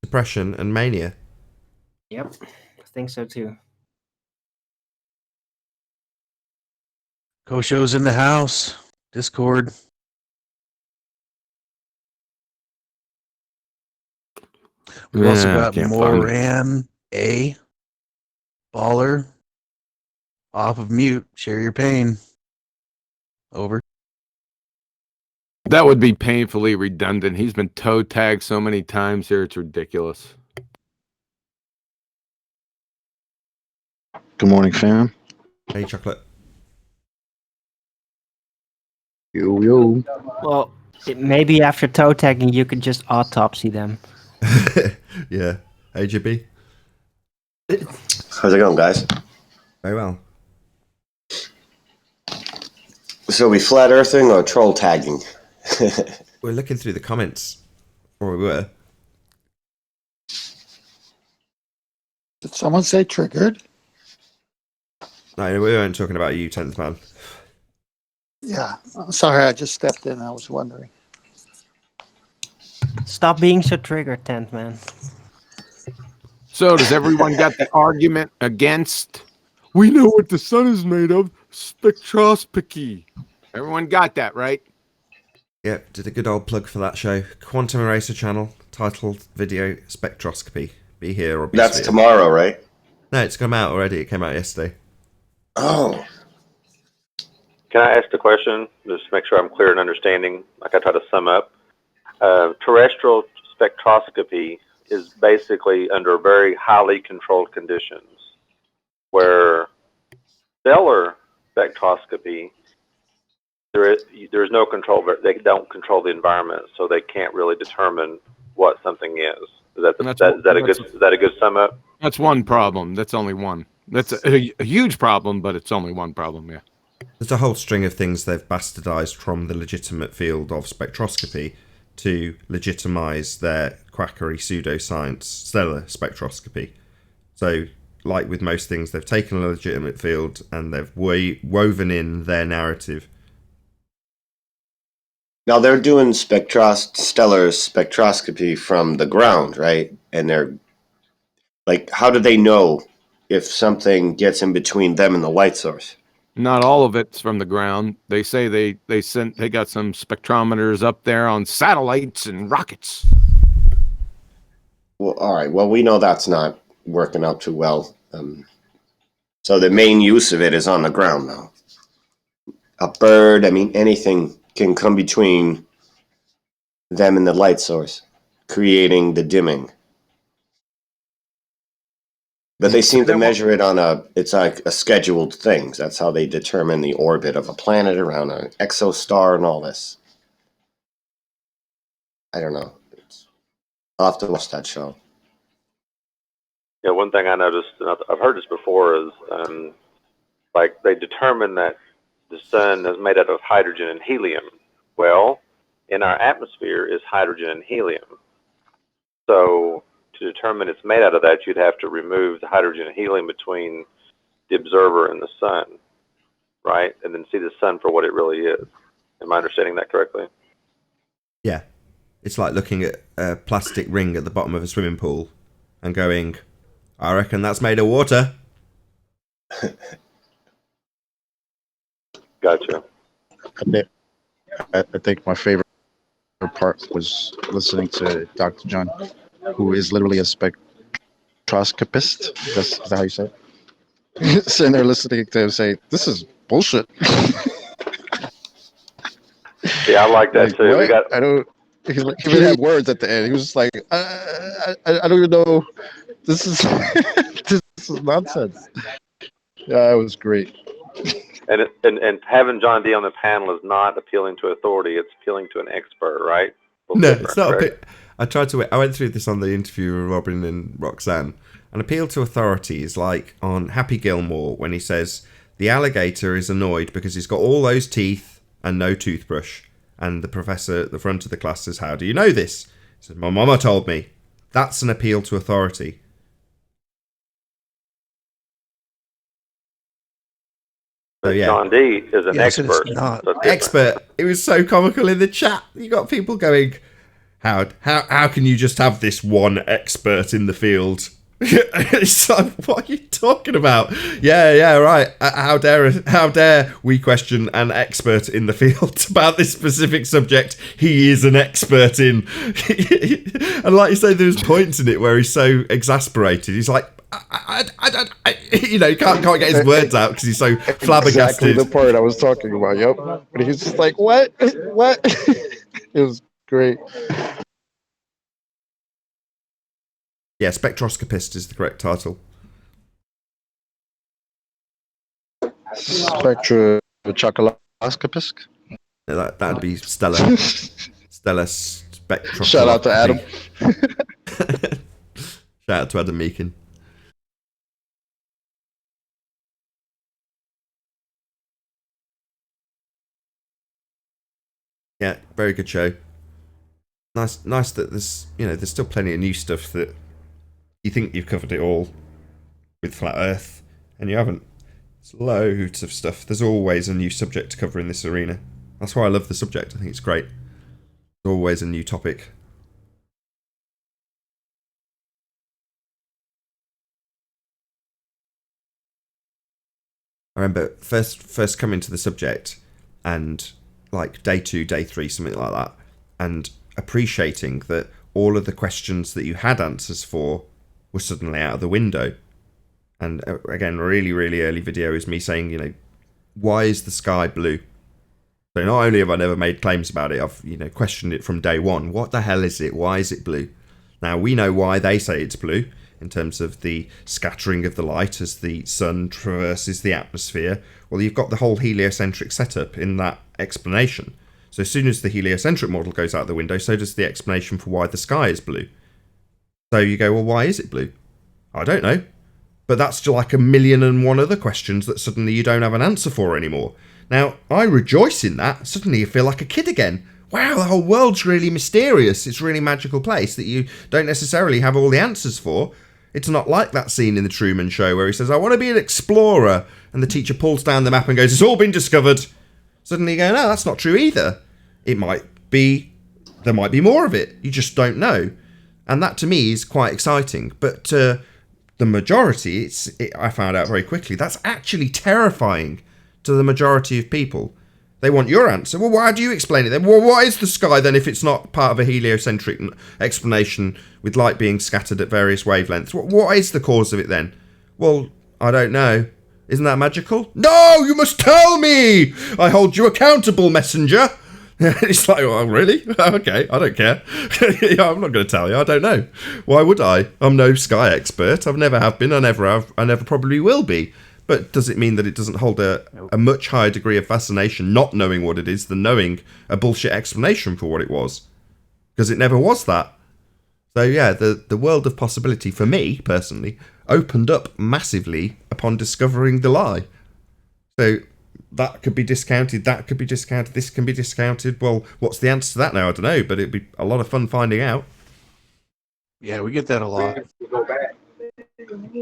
depression, and mania. Yep, I think so too. Kosho's in the house. Discord. We've also Yeah, got can't find it. Moran A. Baller. Off of mute. Share your pain. Over. That would be painfully redundant. He's been toe tagged so many times here, it's ridiculous. Good morning, fam. Hey, chocolate. Yo, yo. Well, maybe after toe tagging, you could just autopsy them. Yeah. Hey, GB. How's it going, guys? Very well. So we flat earthing or troll tagging? We're looking through the comments, or we were. Did someone say triggered? No, we weren't talking about you, 10th man. Yeah. I'm sorry, I just stepped in. I was wondering. Stop being so triggered, tent man. So does everyone got the argument against? We know what the sun is made of. Spectroscopy. Everyone got that, right? Yep, did a good old plug for that show. Quantum Eraser channel, titled video Spectroscopy. Be here or be That's sphere. tomorrow, right? No, it's come out already. It came out yesterday. Oh. Can I ask the question? Just to make sure I'm clear in understanding, like I try to sum up. Terrestrial spectroscopy is basically under very highly controlled conditions, where stellar spectroscopy, there is no control, but they don't control the environment, so they can't really determine what something is. Is that a good sum up? That's one problem. That's only one. That's a huge problem, but it's only one problem, yeah. There's a whole string of things they've bastardized from the legitimate field of spectroscopy to legitimize their quackery pseudoscience, stellar spectroscopy. So, like with most things, they've taken a legitimate field and they've woven in their narrative. Now they're doing stellar spectroscopy from the ground, right? And they're like, how do they know if something gets in between them and the light source? Not all of it's from the ground. They say they got some spectrometers up there on satellites and rockets. Well, all right. Well, we know that's not working out too well. So the main use of it is on the ground now. A bird, I mean, anything can come between them and the light source, creating the dimming. But they seem to measure it on it's like a scheduled thing. That's how they determine the orbit of a planet around an exostar and all this. I don't know. I'll have to watch that show. Yeah, one thing I noticed, and I've heard this before, is like they determine that the sun is made out of hydrogen and helium. Well, in our atmosphere is hydrogen and helium. So to determine it's made out of that, you'd have to remove the hydrogen and helium between the observer and the sun, right? And then see the sun for what it really is. Am I understanding that correctly? Yeah. It's like looking at a plastic ring at the bottom of a swimming pool and going, I reckon that's made of water. Gotcha. I think my favorite part was listening to Dr. John, who is literally a spectroscopist. Is that how you say it? Sitting there listening to him say, this is bullshit. Yeah, I like that Like, too. what? I don't. He even had words at the end. He was just like, I don't even know. This is this is nonsense. Yeah, it was great. And having John D on the panel is not appealing to authority; it's appealing to an expert, right? No, it's not a bit. I went through this on the interview with Robin and Roxanne. An appeal to authority is like on Happy Gilmore when he says The alligator is annoyed because he's got all those teeth and no toothbrush. And the professor at the front of the class says, how do you know this? He says, my mama told me. That's an appeal to authority. So, yeah. John D is an Yes, it's expert. not. So it's different. Expert. It was so comical in the chat. You got people going, how can you just have this one expert in the field? It's like, what are you talking about? Yeah, right. How dare we question an expert in the field about this specific subject he is an expert in? And like you say, there's points in it where he's so exasperated. He's like, he can't get his words out because he's so flabbergasted. Exactly the part I was talking about. Yep. But he's just like, what? It was great. Yeah, spectroscopist is the correct title. Spectroscopist. That'd be Stella. Stella spectroscopy. Shout out to Adam. Shout out to Adam Meakin. Yeah, very good show. Nice that there's still plenty of new stuff that you think you've covered it all with Flat Earth, and you haven't. There's loads of stuff. There's always a new subject to cover in this arena. That's why I love the subject. I think it's great. There's always a new topic. I remember first coming to the subject and like day 2, day 3, something like that, and appreciating that all of the questions that you had answers for were suddenly out of the window. And again, really, really early video is me saying, why is the sky blue? So not only have I never made claims about it, I've, questioned it from day one. What the hell is it? Why is it blue? Now, we know why they say it's blue in terms of the scattering of the light as the sun traverses the atmosphere. Well, you've got the whole heliocentric setup in that explanation. So as soon as the heliocentric model goes out the window, so does the explanation for why the sky is blue. So you go, well, why is it blue? I don't know. But that's just like 1,000,001 other questions that suddenly you don't have an answer for anymore. Now, I rejoice in that. Suddenly you feel like a kid again. Wow, the whole world's really mysterious. It's a really magical place that you don't necessarily have all the answers for. It's not like that scene in the Truman Show where he says, I want to be an explorer. And the teacher pulls down the map and goes, it's all been discovered. Suddenly you go, no, that's not true either. There might be more of it. You just don't know. And that to me is quite exciting. But the majority, I found out very quickly, that's actually terrifying to the majority of people. They want your answer. Well, why do you explain it then? Well, what is the sky then if it's not part of a heliocentric explanation with light being scattered at various wavelengths? What is the cause of it then? Well, I don't know. Isn't that magical? No, you must tell me! I hold you accountable, messenger. It's like, oh, really? Okay, I don't care. Yeah, I'm not going to tell you. I don't know. Why would I? I'm no sky expert. I've never have been. I never have. I never probably will be. But does it mean that it doesn't hold a much higher degree of fascination not knowing what it is than knowing a bullshit explanation for what it was? Because it never was that. So yeah, the world of possibility for me, personally, opened up massively upon discovering the lie. So that could be discounted, that could be discounted, this can be discounted. Well, what's the answer to that now? I don't know, but it'd be a lot of fun finding out. Yeah, we get that a lot.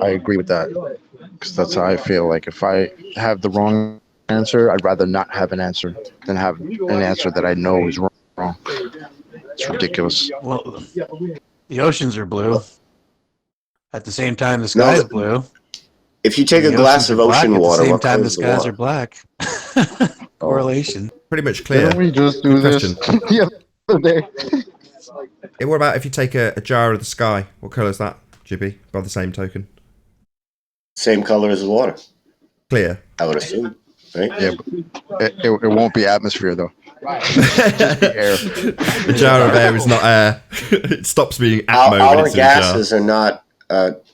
I agree with that, because that's how I feel. Like if I have the wrong answer, I'd rather not have an answer than have an answer that I know is wrong. It's ridiculous. Well, the oceans are blue. At the same time, the sky is blue. If you take a The glass oceans of are black. ocean water, at the same what time, color the is the skies water? are black. Correlation. Pretty much clear. Didn't we just do Good this question. the other day? Yeah, what about if you take a jar of the sky? What colour is that, Jibby, by the same token? Same color as the water, Clear. I would assume. Right? Yeah, but it won't be atmosphere though. Just the air. A jar of air is not air. It stops being atmo when Our it's in a jar. gases are not.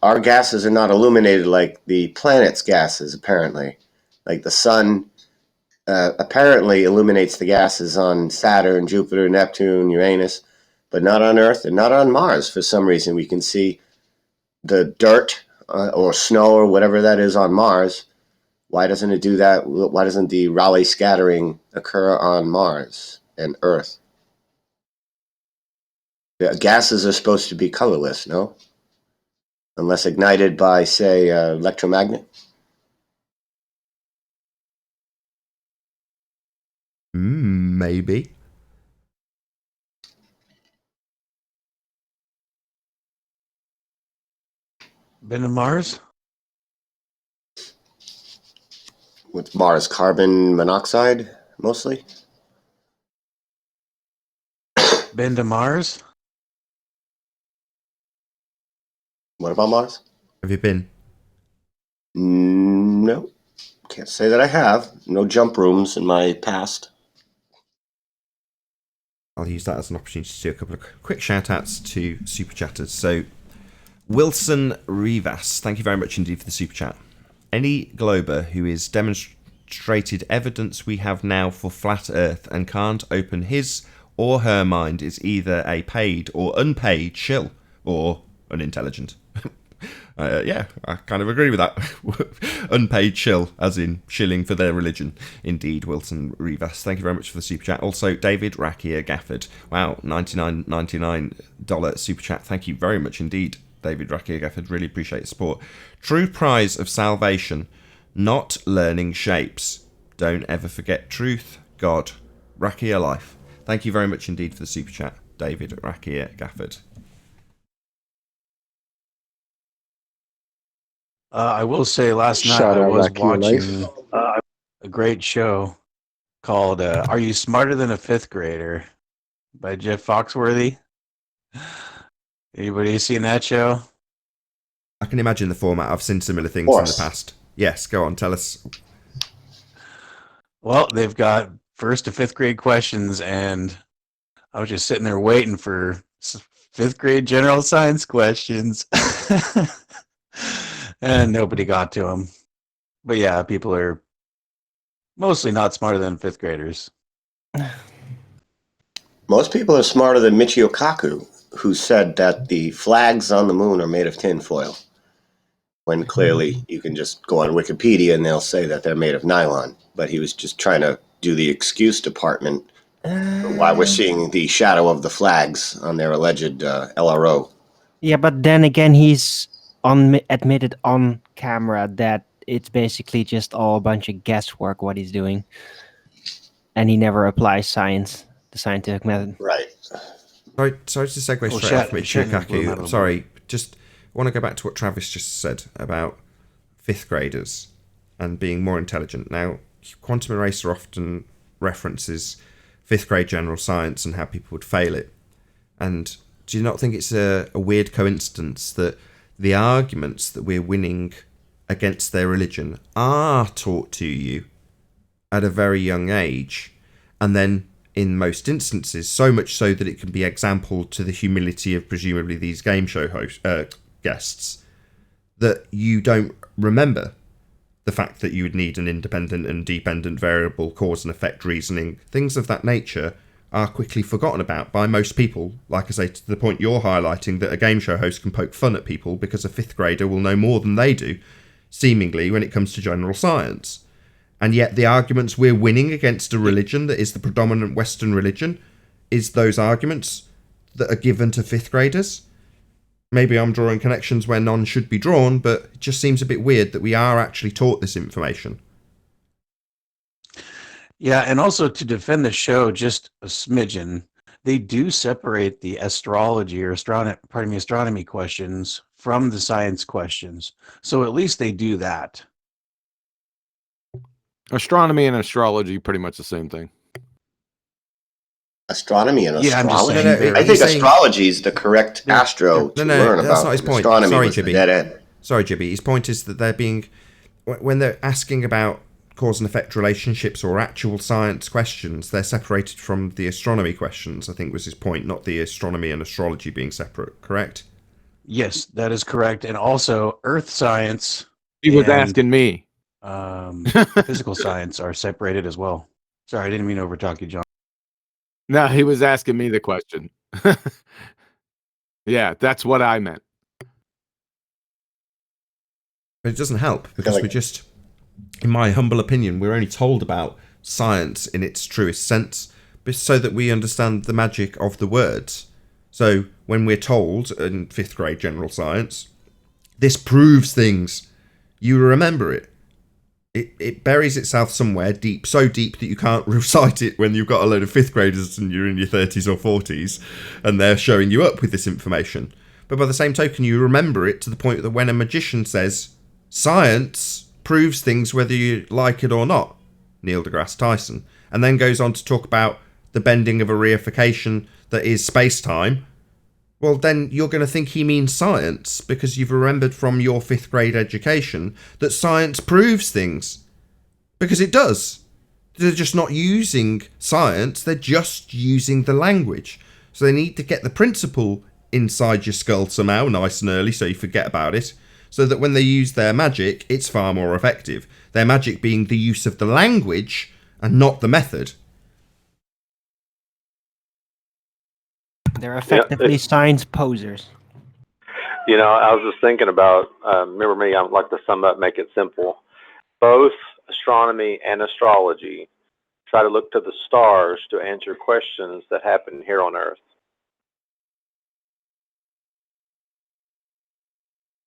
Our gases are not illuminated like the planet's gases. Apparently, like the sun apparently illuminates the gases on Saturn, Jupiter, Neptune, Uranus, but not on Earth and not on Mars. For some reason, we can see the dirt or snow or whatever that is on Mars, Why doesn't it do that? Why doesn't the Rayleigh scattering occur on Mars and Earth? The gases are supposed to be colorless, no? Unless ignited by, say, electromagnet. Maybe. Been to Mars? With Mars, carbon monoxide, mostly. Been to Mars? What about Mars? Have you been? No. Can't say that I have. No jump rooms in my past. I'll use that as an opportunity to do a couple of quick shout outs to super chatters. So, Wilson Rivas, thank you very much indeed for the super chat. Any Glober who is demonstrated evidence we have now for flat Earth and can't open his or her mind is either a paid or unpaid shill or unintelligent. Yeah, I kind of agree with that. Unpaid shill, as in shilling for their religion. Indeed, Wilson Rivas. Thank you very much for the super chat. Also, David Rakia Gafford. Wow, $99.99 super chat. Thank you very much indeed, David Rakia Gafford. Really appreciate the support. True prize of salvation, not learning shapes. Don't ever forget truth, God. Rakia life. Thank you very much indeed for the super chat, David Rakia Gafford. I will say last night Shout I out was Rocky Your watching Life. a great show called Are You Smarter Than a Fifth Grader by Jeff Foxworthy. Anybody seen that show? I can imagine the format. I've seen similar things in the past. Yes, go on, tell us. Well, they've got first to fifth grade questions, and I was just sitting there waiting for fifth grade general science questions. And nobody got to them. But yeah, people are mostly not smarter than fifth graders. Most people are smarter than Michio Kaku, who said that the flags on the moon are made of tinfoil. When clearly you can just go on Wikipedia and they'll say that they're made of nylon. But he was just trying to do the excuse department for why we're seeing the shadow of the flags on their alleged LRO. Yeah, but then again, he's admitted on camera that it's basically just all a bunch of guesswork what he's doing, and he never applies science, the scientific method. Right. Sorry to segue straight off Michio Kaku. Sorry, just want to go back to what Travis just said about fifth graders and being more intelligent. Now, Quantum Eraser often references fifth grade general science and how people would fail it. And do you not think it's a weird coincidence that the arguments that we're winning against their religion are taught to you at a very young age, and then in most instances, so much so that it can be exampled to the humility of presumably these game show guests, that you don't remember the fact that you would need an independent and dependent variable cause and effect reasoning. Things of that nature are quickly forgotten about by most people. Like I say, to the point you're highlighting, that a game show host can poke fun at people because a fifth grader will know more than they do, seemingly, when it comes to general science. And yet the arguments we're winning against a religion that is the predominant Western religion is those arguments that are given to fifth graders. Maybe I'm drawing connections where none should be drawn, but it just seems a bit weird that we are actually taught this information. Yeah, and also to defend the show just a smidgen, they do separate the astrology or astronomy questions from the science questions. So at least they do that. Astronomy and astrology, pretty much the same thing. Astronomy and Yeah, astrology? I'm just saying I think astrology is the correct astro to learn about. That's not his point. Astronomy Sorry, was the Jibby. dead end. Sorry, Jibby. His point is that they're being, when they're asking about cause and effect relationships or actual science questions, they're separated from the astronomy questions, I think was his point, not the astronomy and astrology being separate, correct? Yes, that is correct. And also earth science. He was asking me. Physical science are separated as well. Sorry, I didn't mean to overtalk you, John. No, he was asking me the question. Yeah, that's what I meant. But it doesn't help because we're just in my humble opinion, we're only told about science in its truest sense so that we understand the magic of the words. So when we're told in 5th grade general science, this proves things, you remember it. It buries itself somewhere deep, so deep that you can't recite it when you've got a load of 5th graders and you're in your 30s or 40s and they're showing you up with this information. But by the same token, you remember it to the point that when a magician says, science proves things whether you like it or not, Neil deGrasse Tyson, and then goes on to talk about the bending of a reification that is space-time, well, then you're going to think he means science because you've remembered from your 5th grade education that science proves things. Because it does. They're just not using science, they're just using the language. So they need to get the principle inside your skull somehow, nice and early, so you forget about it, so that when they use their magic, it's far more effective. Their magic being the use of the language and not the method. They're effectively science posers. You know, I was just thinking about, remember me, I like to sum up, make it simple. Both astronomy and astrology try to look to the stars to answer questions that happen here on Earth.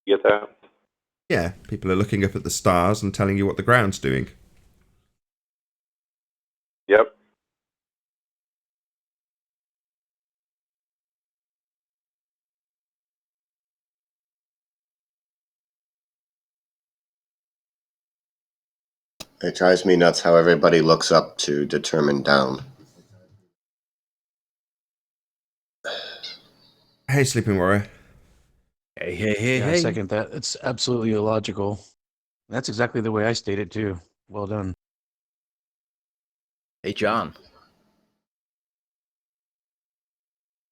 You get that? Yeah, people are looking up at the stars and telling you what the ground's doing. Yep. It drives me nuts how everybody looks up to determine down. Hey, Sleeping Warrior. Yeah, I second that. It's absolutely illogical. That's exactly the way I state it too. Well done. Hey, John.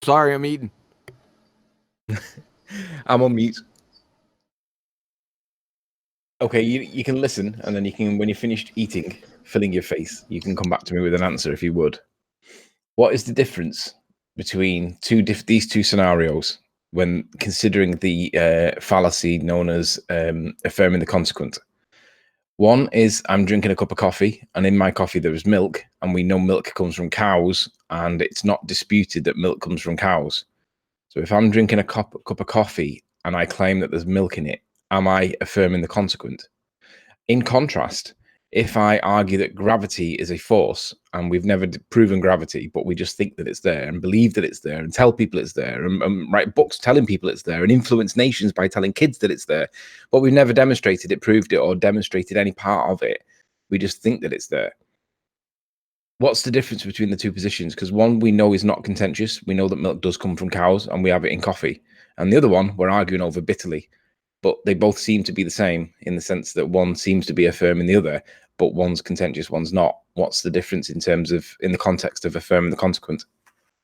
Sorry, I'm eating. I'm on mute. Okay, you can listen, and then you can, when you're finished eating, filling your face, you can come back to me with an answer if you would. What is the difference between these two scenarios when considering the fallacy known as affirming the consequent? One is I'm drinking a cup of coffee, and in my coffee there is milk, and we know milk comes from cows, and it's not disputed that milk comes from cows. So if I'm drinking a cup of coffee and I claim that there's milk in it, am I affirming the consequent? In contrast, if I argue that gravity is a force and we've never proven gravity, but we just think that it's there and believe that it's there and tell people it's there and write books telling people it's there and influence nations by telling kids that it's there, but we've never demonstrated it, proved it, or demonstrated any part of it. We just think that it's there. What's the difference between the two positions? Because one we know is not contentious. We know that milk does come from cows and we have it in coffee. And the other one we're arguing over bitterly. But they both seem to be the same in the sense that one seems to be affirming the other, but one's contentious, one's not. What's the difference in the context of affirming the consequent?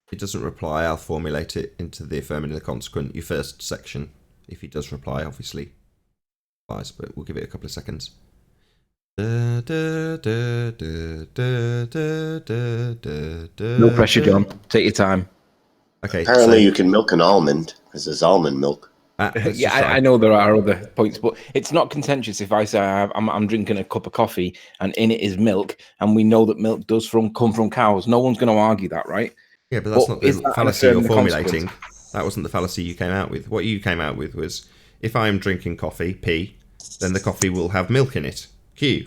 If he doesn't reply, I'll formulate it into the affirming the consequent, your first section. If he does reply, obviously. But we'll give it a couple of seconds. No pressure, John. Take your time. Okay. Apparently you can milk an almond, because there's almond milk. Yeah, I know there are other points, but it's not contentious if I say I'm drinking a cup of coffee and in it is milk, and we know that milk does come from cows. No one's going to argue that, right? Yeah, but that's not the fallacy you're formulating. That wasn't the fallacy you came out with. What you came out with was, if I'm drinking coffee, P, then the coffee will have milk in it, Q.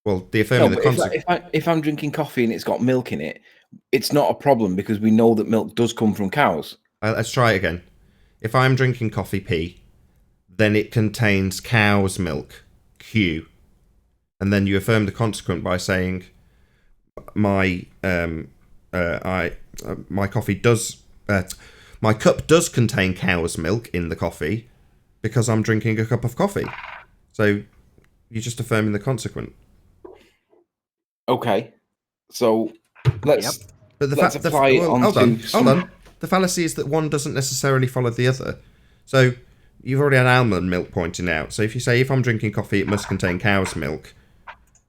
Well, the affirming the consequent. If I'm drinking coffee and it's got milk in it, it's not a problem because we know that milk does come from cows. Let's try it again. If I'm drinking coffee, P, then it contains cow's milk, Q. And then you affirm the consequent by saying, my coffee does, my cup does contain cow's milk in the coffee because I'm drinking a cup of coffee. So you're just affirming the consequent. Okay, so let's. Yep. But hold on. The fallacy is that one doesn't necessarily follow the other. So you've already had almond milk pointing out. So if you say, if I'm drinking coffee, it must contain cow's milk,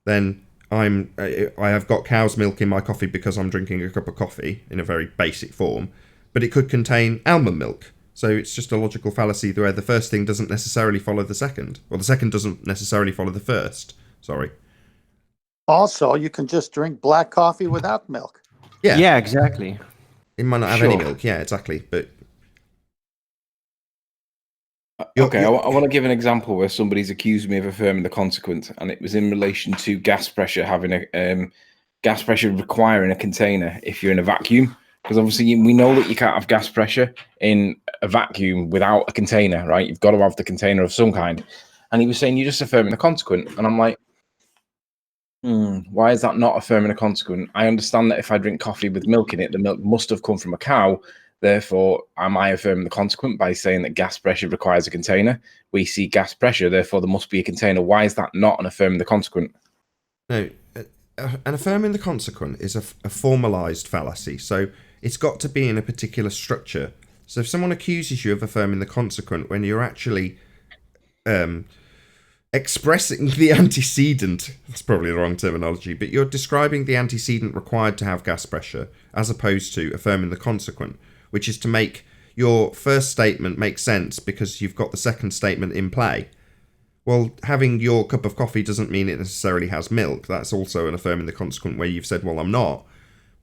then I have got cow's milk in my coffee because I'm drinking a cup of coffee in a very basic form. But it could contain almond milk. So it's just a logical fallacy where the first thing doesn't necessarily follow the second, or the second doesn't necessarily follow the first. Sorry. Also, you can just drink black coffee without milk. Yeah. Yeah, exactly. It might not have any Sure. milk. Yeah, exactly. But Okay, I want to give an example where somebody's accused me of affirming the consequent, and it was in relation to gas pressure having a gas pressure requiring a container if you're in a vacuum. Because obviously we know that you can't have gas pressure in a vacuum without a container, right? You've got to have the container of some kind. And he was saying you're just affirming the consequent, and I'm like, why is that not affirming a consequent? I understand that if I drink coffee with milk in it, the milk must have come from a cow. Therefore, am I affirming the consequent by saying that gas pressure requires a container? We see gas pressure, therefore there must be a container. Why is that not an affirming the consequent? no, an affirming the consequent is a formalized fallacy. So it's got to be in a particular structure. So if someone accuses you of affirming the consequent when you're actually expressing the antecedent, that's probably the wrong terminology, but you're describing the antecedent required to have gas pressure as opposed to affirming the consequent, which is to make your first statement make sense because you've got the second statement in play. Well, having your cup of coffee doesn't mean it necessarily has milk. That's also an affirming the consequent where you've said, well, I'm not.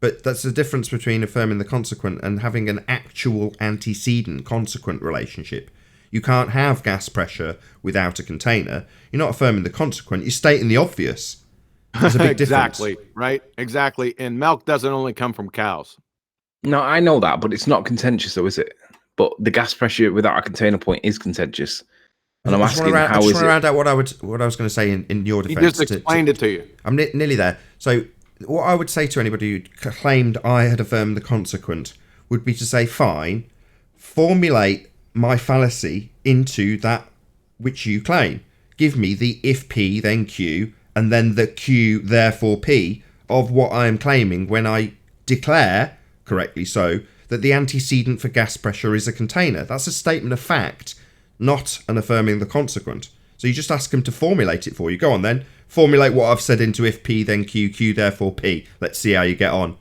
But that's the difference between affirming the consequent and having an actual antecedent-consequent relationship. You can't have gas pressure without a container. You're not affirming the consequent. You're stating the obvious. There's a big difference. Exactly, right? Exactly. And milk doesn't only come from cows. No, I know that, but it's not contentious, though, is it? But the gas pressure without a container point is contentious. And I'm asking, how is it? I just want to round out what I was going to say in your defense. He just explained it to you. I'm nearly there. So what I would say to anybody who claimed I had affirmed the consequent would be to say, fine, formulate my fallacy into that which you claim. Give me the if P, then Q, and then the Q, therefore P, of what I am claiming when I declare, correctly so, that the antecedent for gas pressure is a container. That's a statement of fact, not an affirming the consequent. So you just ask them to formulate it for you. Go on then. Formulate what I've said into if P, then Q, Q, therefore P. Let's see how you get on.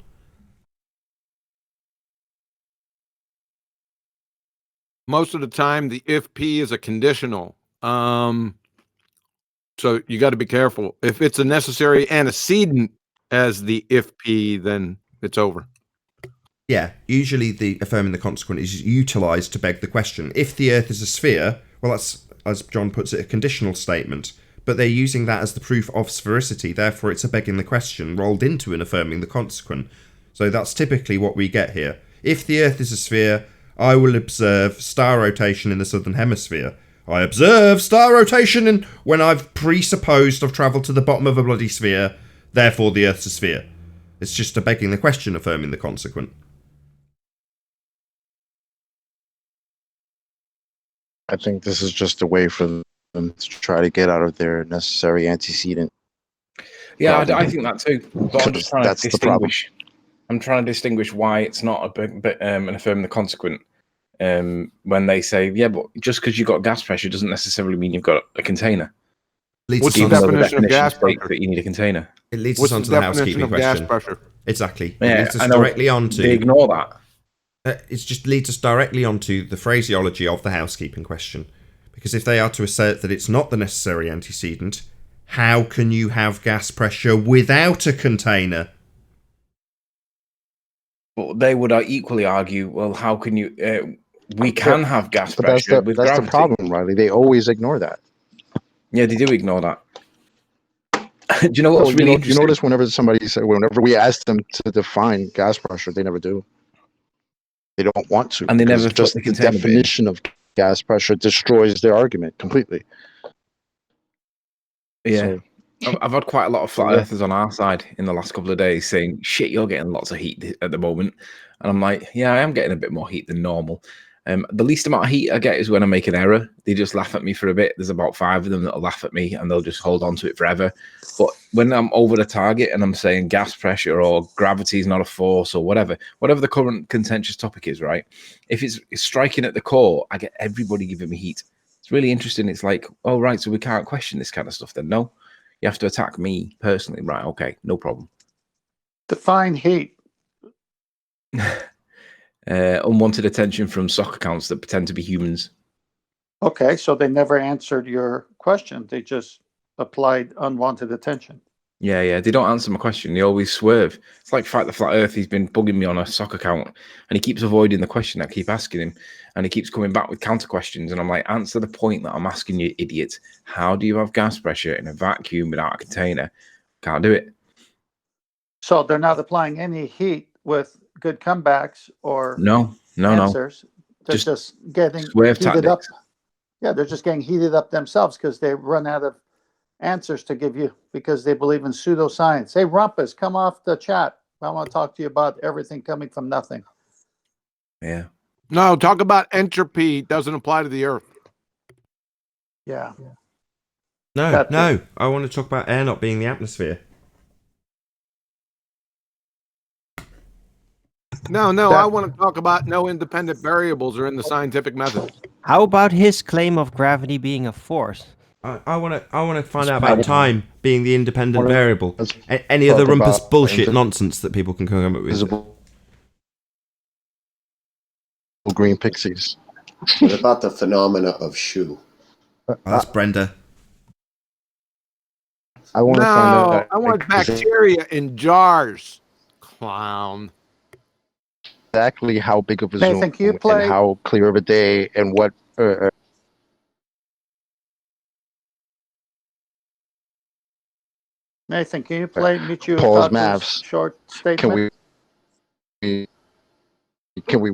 Most of the time, the if P is a conditional. So you got to be careful. If it's a necessary antecedent as the if P, then it's over. Yeah, usually the affirming the consequent is utilised to beg the question. If the Earth is a sphere, well, that's, as John puts it, a conditional statement. But they're using that as the proof of sphericity. Therefore, it's a begging the question rolled into an affirming the consequent. So that's typically what we get here. If the Earth is a sphere, I will observe star rotation in the southern hemisphere. I observe star rotation when I've presupposed I've travelled to the bottom of a bloody sphere. Therefore, the Earth's a sphere. It's just a begging the question, affirming the consequent. I think this is just a way for them to try to get out of their necessary antecedent. Yeah, I think that too. But I'm just trying That's to the problem. distinguish. I'm trying to distinguish why it's not an affirming the consequent. When they say, yeah, but just because you've got gas pressure doesn't necessarily mean you've got a container. What's the definition of gas pressure? That you need a container. It leads What's us on the to the definition housekeeping of question. gas pressure? Exactly. Yeah, it leads us I know. directly on to. They ignore that. It just leads us directly onto the phraseology of the housekeeping question. Because if they are to assert that it's not the necessary antecedent, how can you have gas pressure without a container? But they would equally argue, well, how can you? We can have gas But pressure with that's gravity. the problem, Riley. They always ignore that. Yeah, they do ignore that. Do you know what's really interesting? You notice whenever we ask them to define gas pressure, they never do. They don't want to. And they never because put just the the container bit in. definition of gas pressure destroys their argument completely. Yeah. So, I've had quite a lot of flat Yeah. earthers on our side in the last couple of days saying, shit, you're getting lots of heat at the moment. And I'm like, yeah, I am getting a bit more heat than normal. The least amount of heat I get is when I make an error. They just laugh at me for a bit. There's about 5 of them that'll laugh at me and they'll just hold on to it forever. But when I'm over the target and I'm saying gas pressure or gravity is not a force or whatever the current contentious topic is, right? If it's striking at the core, I get everybody giving me heat. It's really interesting. It's like, oh, right, so we can't question this kind of stuff then. No, you have to attack me personally. Right, okay, no problem. Define heat. Unwanted attention from sock accounts that pretend to be humans. Okay, so they never answered your question. They just applied unwanted attention. Yeah. They don't answer my question. They always swerve. It's like Fight the Flat Earth. He's been bugging me on a soccer account, and he keeps avoiding the question I keep asking him, and he keeps coming back with counter questions. And I'm like, answer the point that I'm asking you, idiot. How do you have gas pressure in a vacuum without a container? Can't do it. So they're not applying any heat with good comebacks or No. answers. They're just getting swerve heated up. tactics. Yeah, they're just getting heated up themselves because they run out of answers to give you because they believe in pseudoscience. Hey, Rumpus, come off the chat. I want to talk to you about everything coming from nothing. Yeah. No, talk about entropy doesn't apply to the Earth. Yeah. No. I want to talk about air not being the atmosphere. No, I want to talk about no independent variables are in the scientific method. How about his claim of gravity being a force? I want to find out about time being the independent variable. Any talk other rumpus about bullshit nonsense that people can come up with. Visible green pixies. What about the phenomena of shoe? Oh, that's Brenda. I want to find out. I want bacteria in jars. Clown. Exactly how big of a Nathan, zoom can you play- and how clear of a day and what. Nathan, can you play Michio Paul's Kaku's maths. short statement? Can we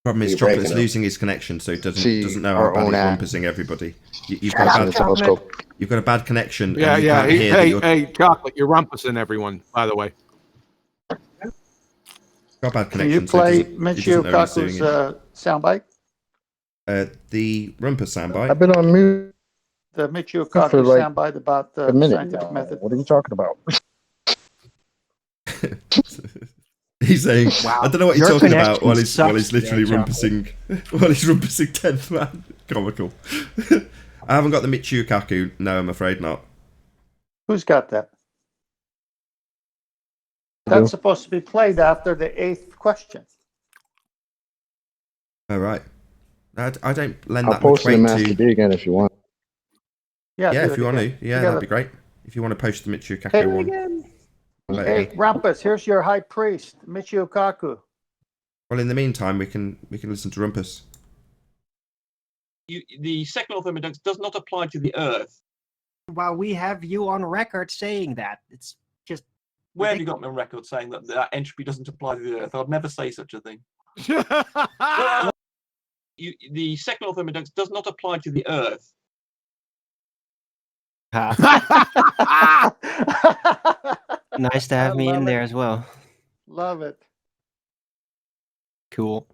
Problem is, You're Chocolate's breaking up. losing his connection, so he See doesn't know our how bad own he's act. rumpusing everybody. You've Shut got up, a bad, Chocolate. you've got a bad connection. Yeah. And you can't hear that you're Hey, Chocolate, you're rumpusing everyone, by the way. got a bad Can you connection. So play he Michio doesn't know what he's Kaku's doing. soundbite? The rumpus soundbite. I've been on mute The Michio for Kaku like soundbite about the a minute. scientific method. What are you talking about? He's saying, Wow. I don't know what you're Your talking about while connection he's sucks literally today, Chocolate. rumpusing while he's rumpusing 10th man. Comical. I haven't got the Michio Kaku. No, I'm afraid not. Who's got that? That's supposed to be played after the 8th question. Oh, right. I don't lend I'll that much post it in weight Master to... D again if you want. Yeah, Yeah, do if it you want to. again. Yeah, You that'd gotta- be great. If you want to post the Michio Hey, Kaku one. Again. Hey, Rumpus, here's your high priest, Michio Kaku. Well, in the meantime, we can listen to Rumpus. The second law of thermodynamics does not apply to the Earth. Well, we have you on record saying that. It's just Where have you got me on record saying that entropy doesn't apply to the Earth? I'd never say such a thing. The second law of thermodynamics does not apply to the Earth. nice to have me in there as well. Love it. Cool.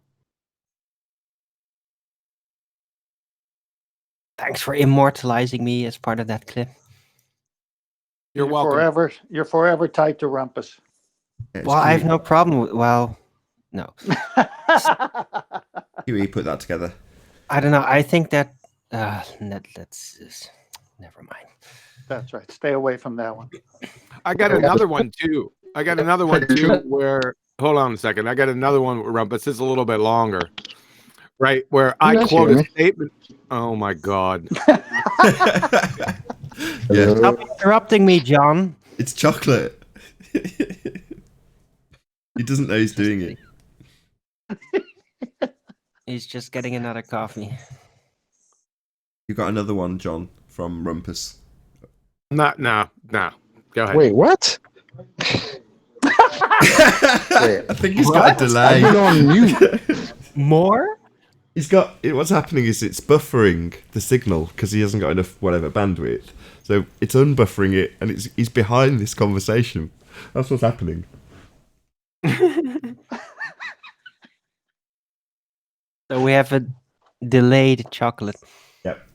Thanks for immortalizing me as part of that clip. You're welcome. You're forever tied to Rumpus. Yeah, Well, I have no problem with, well, no. Huey put that together. I don't know. I think that, let's never mind. That's right. Stay away from that one. I got another one too. Where, hold on a second. I got another one with Rumpus. It's a little bit longer. Right, where I quote a statement. Oh my God. Yeah. Stop interrupting me, John. It's Chocolate. He doesn't know he's doing it. He's just getting another coffee. You got another one, John, from Rumpus. No. Go ahead. Wait, what? I think he's got a delay. I've been on mute. More? He's got. What's happening is it's buffering the signal because he hasn't got enough whatever bandwidth. So it's unbuffering it, and he's behind this conversation. That's what's happening. So we have a delayed chocolate. Yep.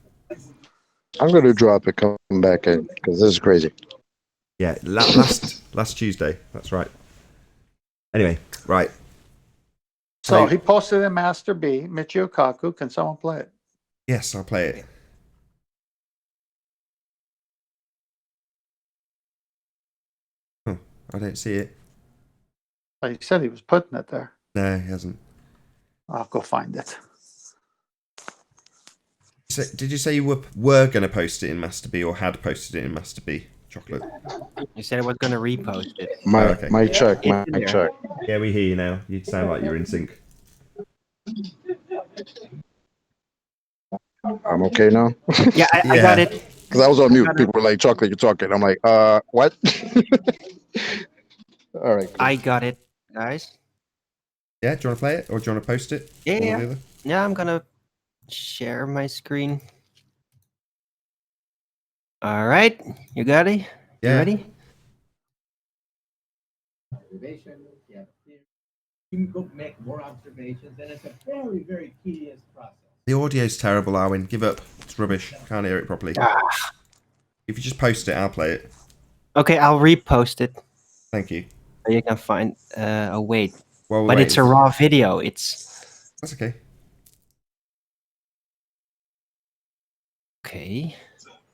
I'm going to drop it, come back in, because this is crazy. Yeah, last Tuesday. That's right. Anyway, right. So he posted in Master B, Michio Kaku. Can someone play it? Yes, I'll play it. Huh, I don't see it. He said he was putting it there. No, he hasn't. I'll go find it. So, did you say you were going to post it in Master B or had posted it in Master B? Chocolate. You said I was going to repost it. My check, my It's in there. check. Yeah, we hear you now. You sound like you're in sync. I'm okay now. Yeah, I got it. Because I was on mute. Got it. People were like, "Chocolate, you're talking." I'm like, what? All right. Cool. I got it, guys. Yeah, do you want to play it or do you want to post it? Yeah, One or yeah. the other? Yeah, I'm gonna share my screen. All right, you got it? You Yeah. ready? You can go make more observations, and it's a very, very tedious process. The audio's terrible, Arwin. Give up. It's rubbish. Can't hear it properly. If you just post it, I'll play it. Okay, I'll repost it. Thank you. So you can find. Oh wait, Well, but wait. it's a raw video. It's That's okay. okay.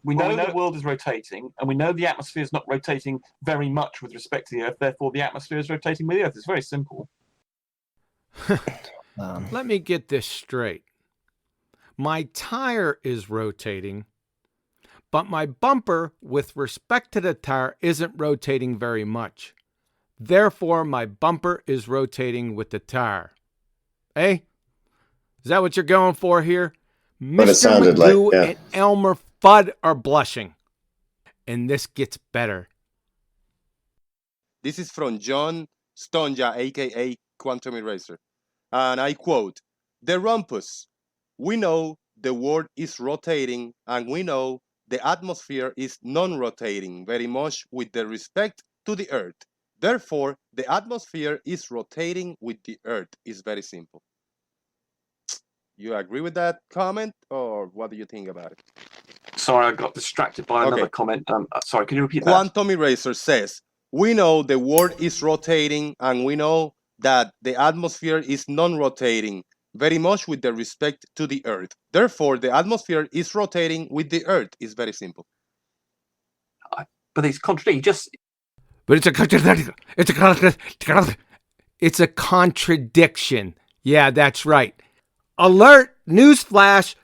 We know the world is rotating, and we know the atmosphere is not rotating very much with respect to the Earth. Therefore, the atmosphere is rotating with the Earth. It's very simple. Let me get this straight. My tire is rotating, but my bumper with respect to the tire isn't rotating very much. Therefore, my bumper is rotating with the tire. Eh? Is that what you're going for here? What it Mr. sounded Magoo like, yeah. and Elmer Fudd are blushing. And this gets better. This is from John Stonja, aka Quantum Eraser. And I quote, "The rumpus. We know the world is rotating, and we know the atmosphere is non-rotating very much with the respect to the Earth. Therefore, the atmosphere is rotating with the Earth." Is very simple. You agree with that comment, or what do you think about it? Sorry, I got distracted by another Okay. comment. Sorry, can you repeat that? Quantum Eraser says, "We know the world is rotating, and we know that the atmosphere is non-rotating very much with the respect to the Earth. Therefore, the atmosphere is rotating with the Earth." Is very simple. But it's contradicting. But it's a contradiction. It's a contradiction. Yeah, that's right. Alert! Newsflash!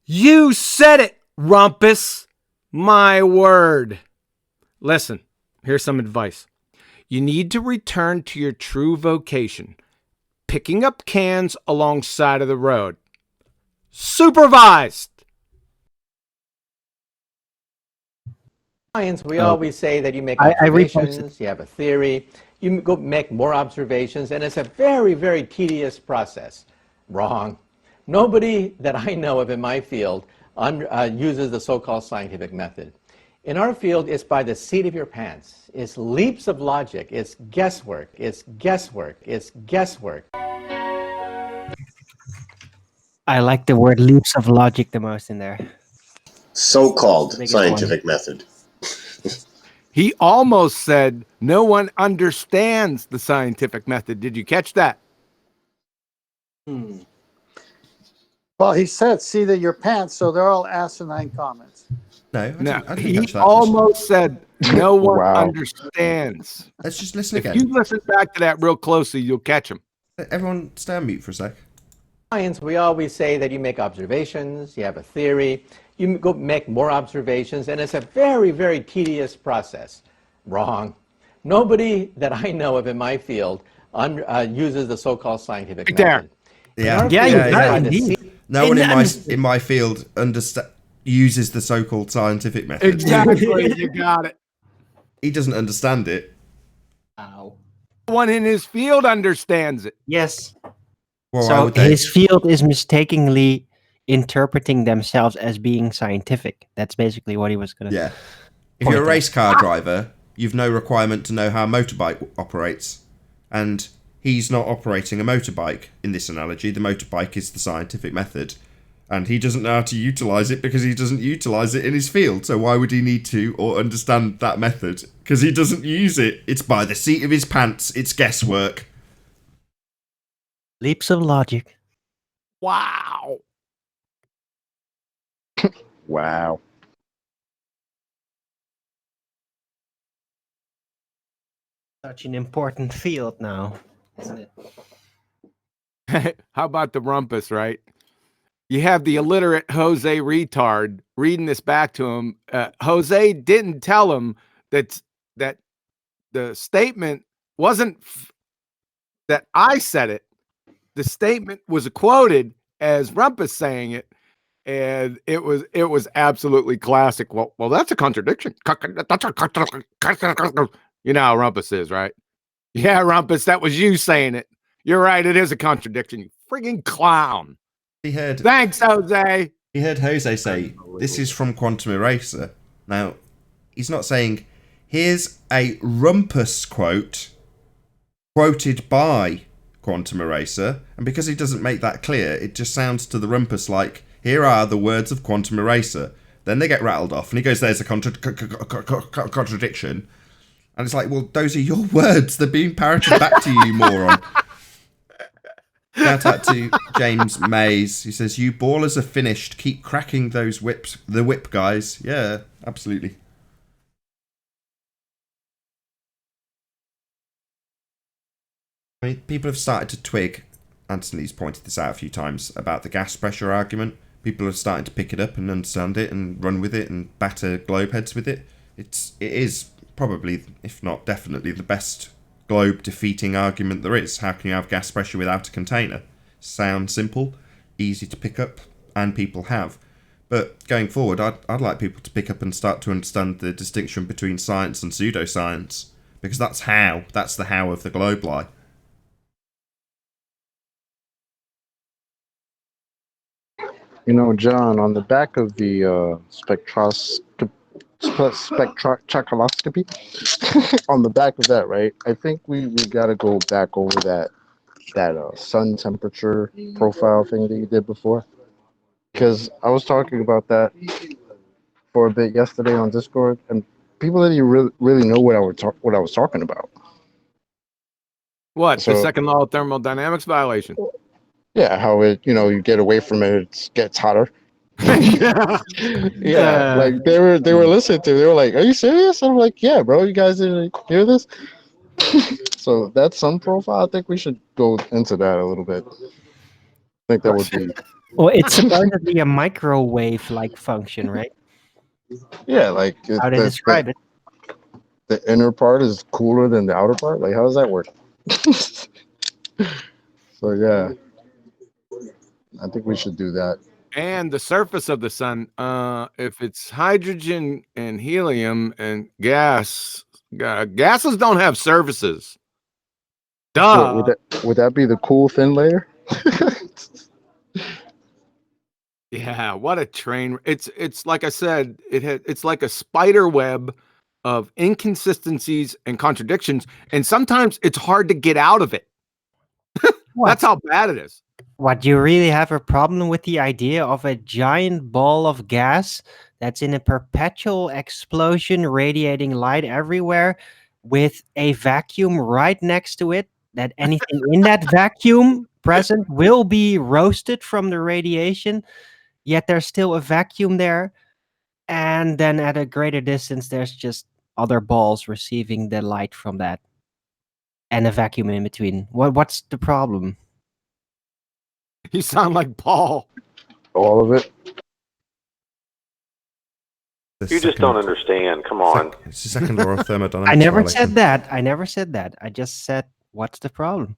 You said it, Rumpus! My word. Listen, here's some advice. You need to return to your true vocation, picking up cans alongside of the road. Supervised! Science, we always say that you make I observations, you have a theory, you go make more observations, and it's a very, very tedious process. Wrong. Nobody that I know of in my field uses the so-called scientific method. In our field, it's by the seat of your pants. It's leaps of logic. It's guesswork. It's guesswork. It's guesswork. I like the word leaps of logic the most in there. So-called Biggest scientific method. He almost said no one understands the scientific method. Did you catch that? Well, he said seat of your pants, so they're all asinine comments. No, No, I didn't he catch that. almost said no one Wow. understands. Let's just listen If again. you listen back to that real closely, you'll catch him. Everyone stay on mute for a sec. Science, we always say that you make observations, you have a theory, you go make more observations, and it's a very, very tedious process. Wrong. Nobody that I know of in my field uses the so-called scientific Right there. method. In Yeah, our Yeah, field, you it's got by it, the indeed. seat- No one in my field uses the so-called scientific method. Exactly, you got it. He doesn't understand it. Ow. No one in his field understands it. Yes. Well, why So would they? his field is mistakenly interpreting themselves as being scientific. That's basically what he was going to. Yeah. If you're a race car driver, you've no requirement to know how a motorbike operates. And he's not operating a motorbike in this analogy. The motorbike is the scientific method. And he doesn't know how to utilize it because he doesn't utilize it in his field. So why would he need to or understand that method? Because he doesn't use it. It's by the seat of his pants. It's guesswork. Leaps of logic. Wow. Wow. Such an important field now, isn't it? How about the rumpus, right? you have the illiterate Jose retard reading this back to him. Jose didn't tell him that the statement wasn't that I said it. The statement was quoted as Rumpus saying it, and it was absolutely classic. Well, that's a contradiction. You know how Rumpus is, right? Yeah, Rumpus, that was you saying it. You're right. It is a contradiction. You frigging clown. Thanks, Jose. He heard Jose say, "This is from Quantum Eraser." Now, he's not saying, "Here's a Rumpus quote quoted by Quantum Eraser," and because he doesn't make that clear, it just sounds to the Rumpus like, "Here are the words of Quantum Eraser." Then they get rattled off, and he goes, "There's a contradiction," and it's like, "Well, those are your words. They're being parroted back to you, moron." Shout out to James Mays. He says, "You ballers are finished. Keep cracking those whips, the whip guys." Yeah, absolutely. I mean, people have started to twig. Anthony's pointed this out a few times about the gas pressure argument. People are starting to pick it up and understand it and run with it and batter globe heads with it. It is probably, if not definitely, the best globe defeating argument there is. How can you have gas pressure without a container? Sounds simple, easy to pick up, and people have. But going forward, I'd like people to pick up and start to understand the distinction between science and pseudoscience, because that's the how of the globe lie. You know, John, on the back of the spectroscopy, on the back of that, right? I think we got to go back over that sun temperature profile thing that you did before, because I was talking about that for a bit yesterday on Discord, and people didn't really know what I was talking about. What? So, the second law of thermodynamics violation? Yeah, how you get away from it, it gets hotter. Yeah, like they were listening to. They were like, "Are you serious?" I'm like, "Yeah, bro. You guys didn't hear this?" So that's sun profile. I think we should go into that a little bit. I think that would be. Well, it's supposedly a microwave-like function, right? Yeah, like How they describe it. The inner part is cooler than the outer part. Like, how does that work? So yeah, I think we should do that. And the surface of the sun, if it's hydrogen and helium and gas, gases don't have surfaces. Duh. Would that be the cool thin layer? Yeah, what a train. It's like I said, it's like a spider web of inconsistencies and contradictions, and sometimes it's hard to get out of it. That's how bad it is. What, you really have a problem with the idea of a giant ball of gas that's in a perpetual explosion, radiating light everywhere, with a vacuum right next to it, that anything in that vacuum present will be roasted from the radiation, yet there's still a vacuum there, and then at a greater distance, there's just other balls receiving the light from that, and a vacuum in between. What's the problem? You sound like Paul. All of it. You just don't understand. Come on. It's the second law of thermodynamics. I never said that. I never said that. I just said, what's the problem?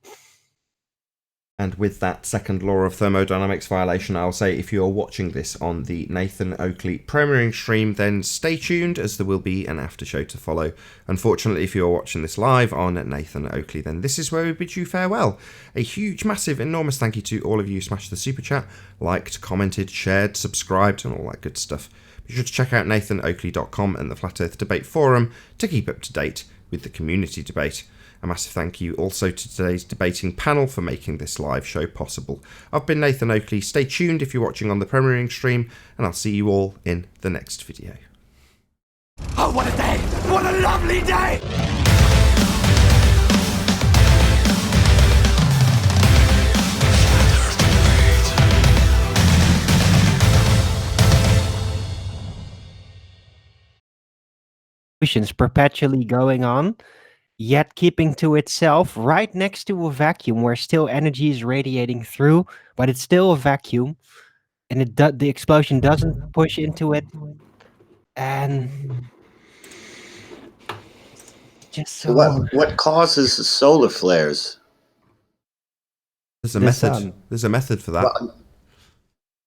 And with that second law of thermodynamics violation, I'll say if you're watching this on the Nathan Oakley premiering stream, then stay tuned as there will be an after show to follow. Unfortunately, if you're watching this live on Nathan Oakley, then this is where we bid you farewell. A huge, massive, enormous thank you to all of you who smashed the super chat, liked, commented, shared, subscribed, and all that good stuff. Be sure to check out nathanoakley.com and the Flat Earth Debate Forum to keep up to date with the community debate. A massive thank you also to today's debating panel for making this live show possible. I've been Nathan Oakley. Stay tuned if you're watching on the premiering stream, and I'll see you all in the next video. Oh, what a day! What a lovely day! Perpetually going on, yet keeping to itself right next to a vacuum where still energy is radiating through, but it's still a vacuum. and the explosion doesn't push into it, and just So what causes the solar flares? There's a The method. sun. There's a method for that. Well,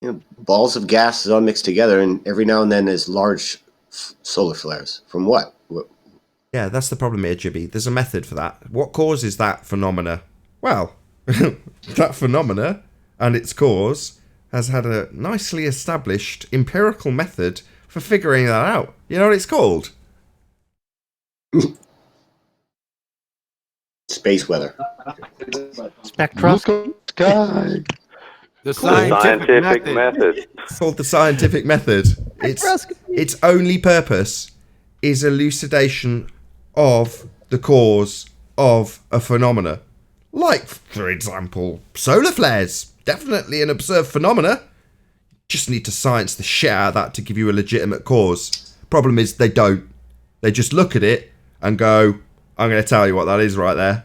you know, balls of gas is all mixed together, and every now and then there's large solar flares. From what? Yeah, that's the problem here, Jibby. There's a method for that. What causes that phenomena? Well, that phenomena and its cause has had a nicely established empirical method for figuring that out. You know what it's called? Space weather. Spectroscopy. Sky. The Scientific method. It's called the scientific method. Its only purpose is elucidation of the cause of a phenomena. Like, for example, solar flares. Definitely an observed phenomena. Just need to science the shit out of that to give you a legitimate cause. Problem is, they don't. They just look at it and go, I'm going to tell you what that is right there.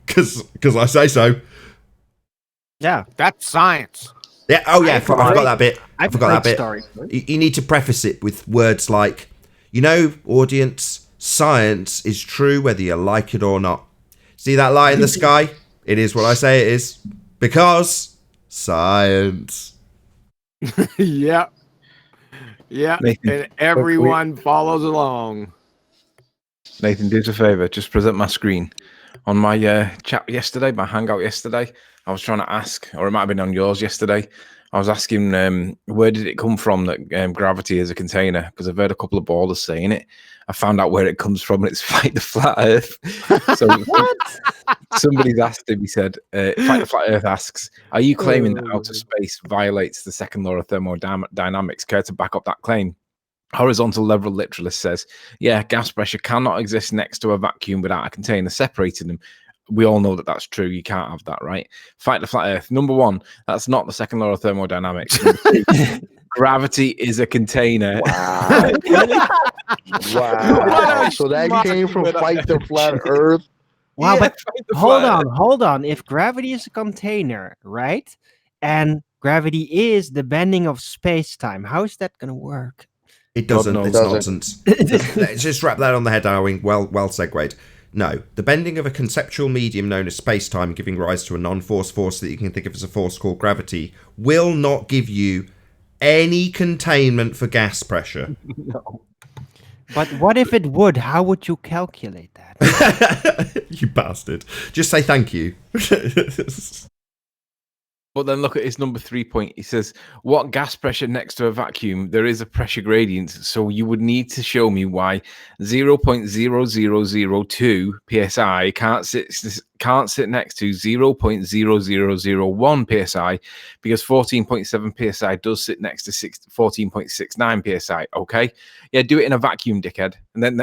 Because I say so. Yeah, that's science. Yeah. Oh, yeah. I forgot that bit. I I've forgot heard that bit. stories. You need to preface it with words like, you know, audience, science is true whether you like it or not. See that light in the sky? It is what I say it is. Because science. Yeah. Yeah. Nathan, And everyone follows along. Nathan, do us a favor. Just present my screen. On my chat yesterday, my hangout yesterday, I was trying to ask, or it might have been on yours yesterday, I was asking where did it come from that gravity is a container? Because I've heard a couple of ballers saying it. I found out where it comes from, and it's Fight the Flat Earth. So somebody's asked him, he said, Fight the Flat Earth asks, are you claiming that outer space violates the second law of thermodynamics? Care to back up that claim? Horizontal level literalist says, yeah, gas pressure cannot exist next to a vacuum without a container separating them. We all know that that's true. You can't have that, right? Fight the Flat Earth. Number one, that's not the second law of thermodynamics. Gravity is a container. Wow. Wow. So that came from Fight the Flat Earth. Wow, Yeah, but Fight the hold Flat hold on. If gravity is a container, right? And gravity is the bending of space-time, how is that going to work? It doesn't. knows. It's nonsense. Let's just wrap that on the head, Darwin. Well segued. No, the bending of a conceptual medium known as space-time giving rise to a non-force force that you can think of as a force called gravity will not give you any containment for gas pressure. No. But what if it would? How would you calculate that? You bastard. Just say thank you. But then look at his number 3 point. He says, what gas pressure next to a vacuum? There is a pressure gradient. So you would need to show me why 0.0002 psi can't sit next to 0.0001 psi, because 14.7 psi does sit next to 14.69 psi. Okay, yeah, do it in a vacuum, dickhead, and then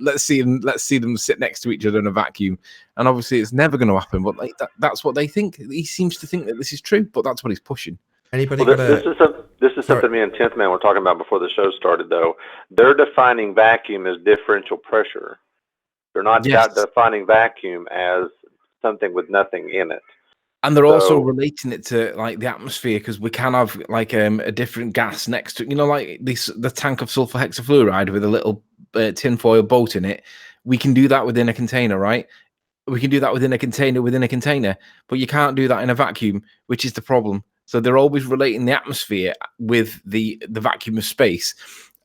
let's see them sit next to each other in a vacuum. And obviously, it's never going to happen. But like that's what they think. He seems to think that this is true, but that's what he's pushing. Anybody? Well, this is something me and 10th Man were talking about before the show started, though. They're defining vacuum as differential pressure. They're not defining vacuum as something with nothing in it. And they're also relating it to like the atmosphere, because we can have like a different gas next to, like the tank of sulfur hexafluoride with a little tinfoil boat in it. We can do that within a container, right? We can do that within a container, but you can't do that in a vacuum, which is the problem. So they're always relating the atmosphere with the vacuum of space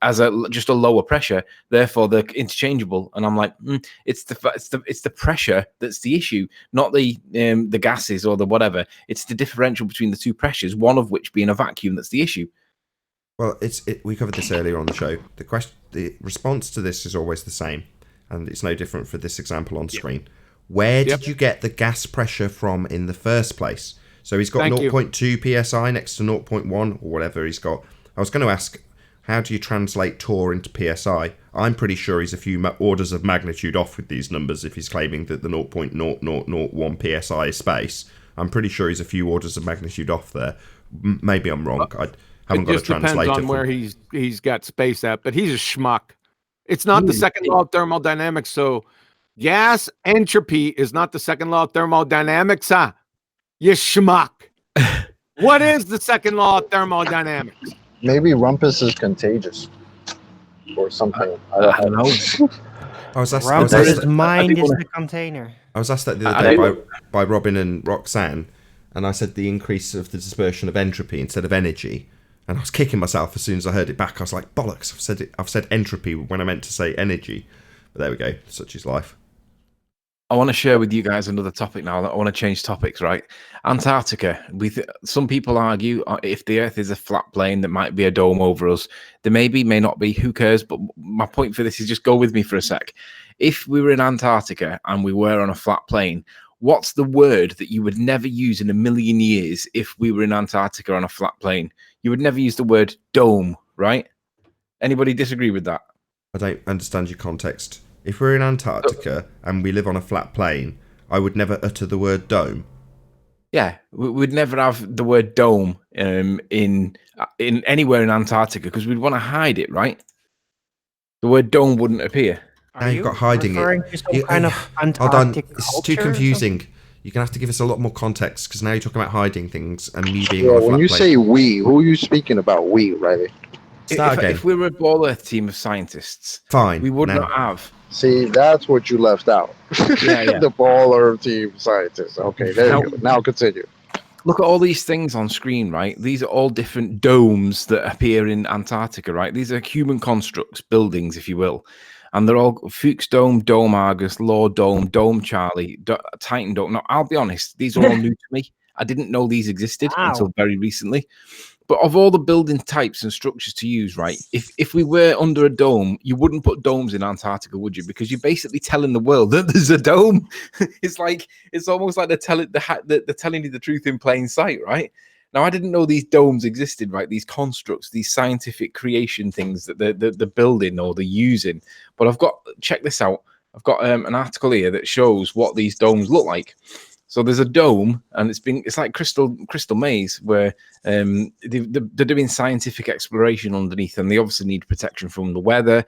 as just a lower pressure. Therefore, they're interchangeable. And I'm like, it's the pressure that's the issue, not the gases or the whatever. It's the differential between the two pressures, one of which being a vacuum, that's the issue. Well, we covered this earlier on the show. The response to this is always the same, and it's no different for this example on screen. Where did you get the gas pressure from in the first place? So he's got 0.2 psi next to 0.1 or whatever he's got. I was going to ask, how do you translate torr into psi? I'm pretty sure he's a few orders of magnitude off with these numbers if he's claiming that the 0.0001 psi is space. I'm pretty sure he's a few orders of magnitude off there. Maybe I'm wrong. I haven't got a translator. It depends on where he's got space at, but he's a schmuck. It's not the second law of thermodynamics, so gas entropy is not the second law of thermodynamics, huh? You schmuck. What is the second law of thermodynamics? Maybe rumpus is contagious or something. I don't know. I was asked Rumpus's that, mind is the container. I was asked that the other day by Robin and Roxanne, and I said the increase of the dispersion of entropy instead of energy, and I was kicking myself as soon as I heard it back. I was like, bollocks! I've said entropy when I meant to say energy. But there we go. Such is life. I want to share with you guys another topic now. I want to change topics, right? Antarctica. Some people argue if the Earth is a flat plane, there might be a dome over us. There may be, may not be. Who cares? But my point for this is just go with me for a sec. If we were in Antarctica and we were on a flat plane, what's the word that you would never use in a million years if we were in Antarctica on a flat plane? You would never use the word dome, right? Anybody disagree with that? I don't understand your context. If we're in Antarctica and we live on a flat plane, I would never utter the word dome. Yeah, we'd never have the word dome in anywhere in Antarctica because we'd want to hide it, right? The word dome wouldn't appear. Now you've got hiding it. Hold on, this is too confusing. You're going to have to give us a lot more context because now you're talking about hiding things and me being on a flat when you plane. say we, who are you speaking about? We, Riley? If we were a Ball Earth team of scientists, fine, we would not have. See, that's what you left out. Yeah. The Ball Earth team scientists. Okay, there you go. Now continue. Look at all these things on screen, right? These are all different domes that appear in Antarctica, right? These are human constructs, buildings, if you will. And they're all Fuchs Dome, Dome Argus, Law Dome, Dome Charlie, Titan Dome. Now, I'll be honest, these are all new to me. I didn't know these existed until very recently. But of all the building types and structures to use, right, if we were under a dome, you wouldn't put domes in Antarctica, would you? Because you're basically telling the world that there's a dome. It's almost like they're telling you the truth in plain sight, right? Now, I didn't know these domes existed, right? These constructs, these scientific creation things that they're building or they're using. But check this out. I've got an article here that shows what these domes look like. So there's a dome, and it's like crystal maze where they're doing scientific exploration underneath, and they obviously need protection from the weather,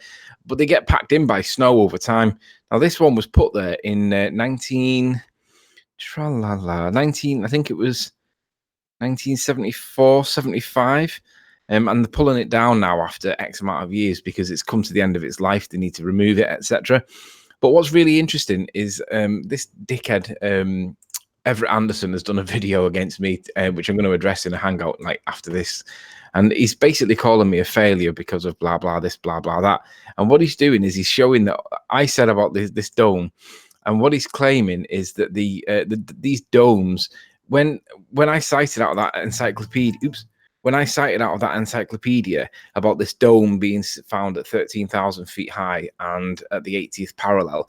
but they get packed in by snow over time. Now this one was put there in 19, I think it was 1974, 75. And they're pulling it down now after X amount of years because it's come to the end of its life. They need to remove it, etc. But what's really interesting is this dickhead Everett Anderson has done a video against me, which I'm going to address in a hangout like after this. And he's basically calling me a failure because of blah, blah, this, blah, blah, that. And what he's doing is he's showing that I said about this dome. And what he's claiming is that these domes, when I cited out of that encyclopedia, about this dome being found at 13,000 feet high and at the 80th parallel,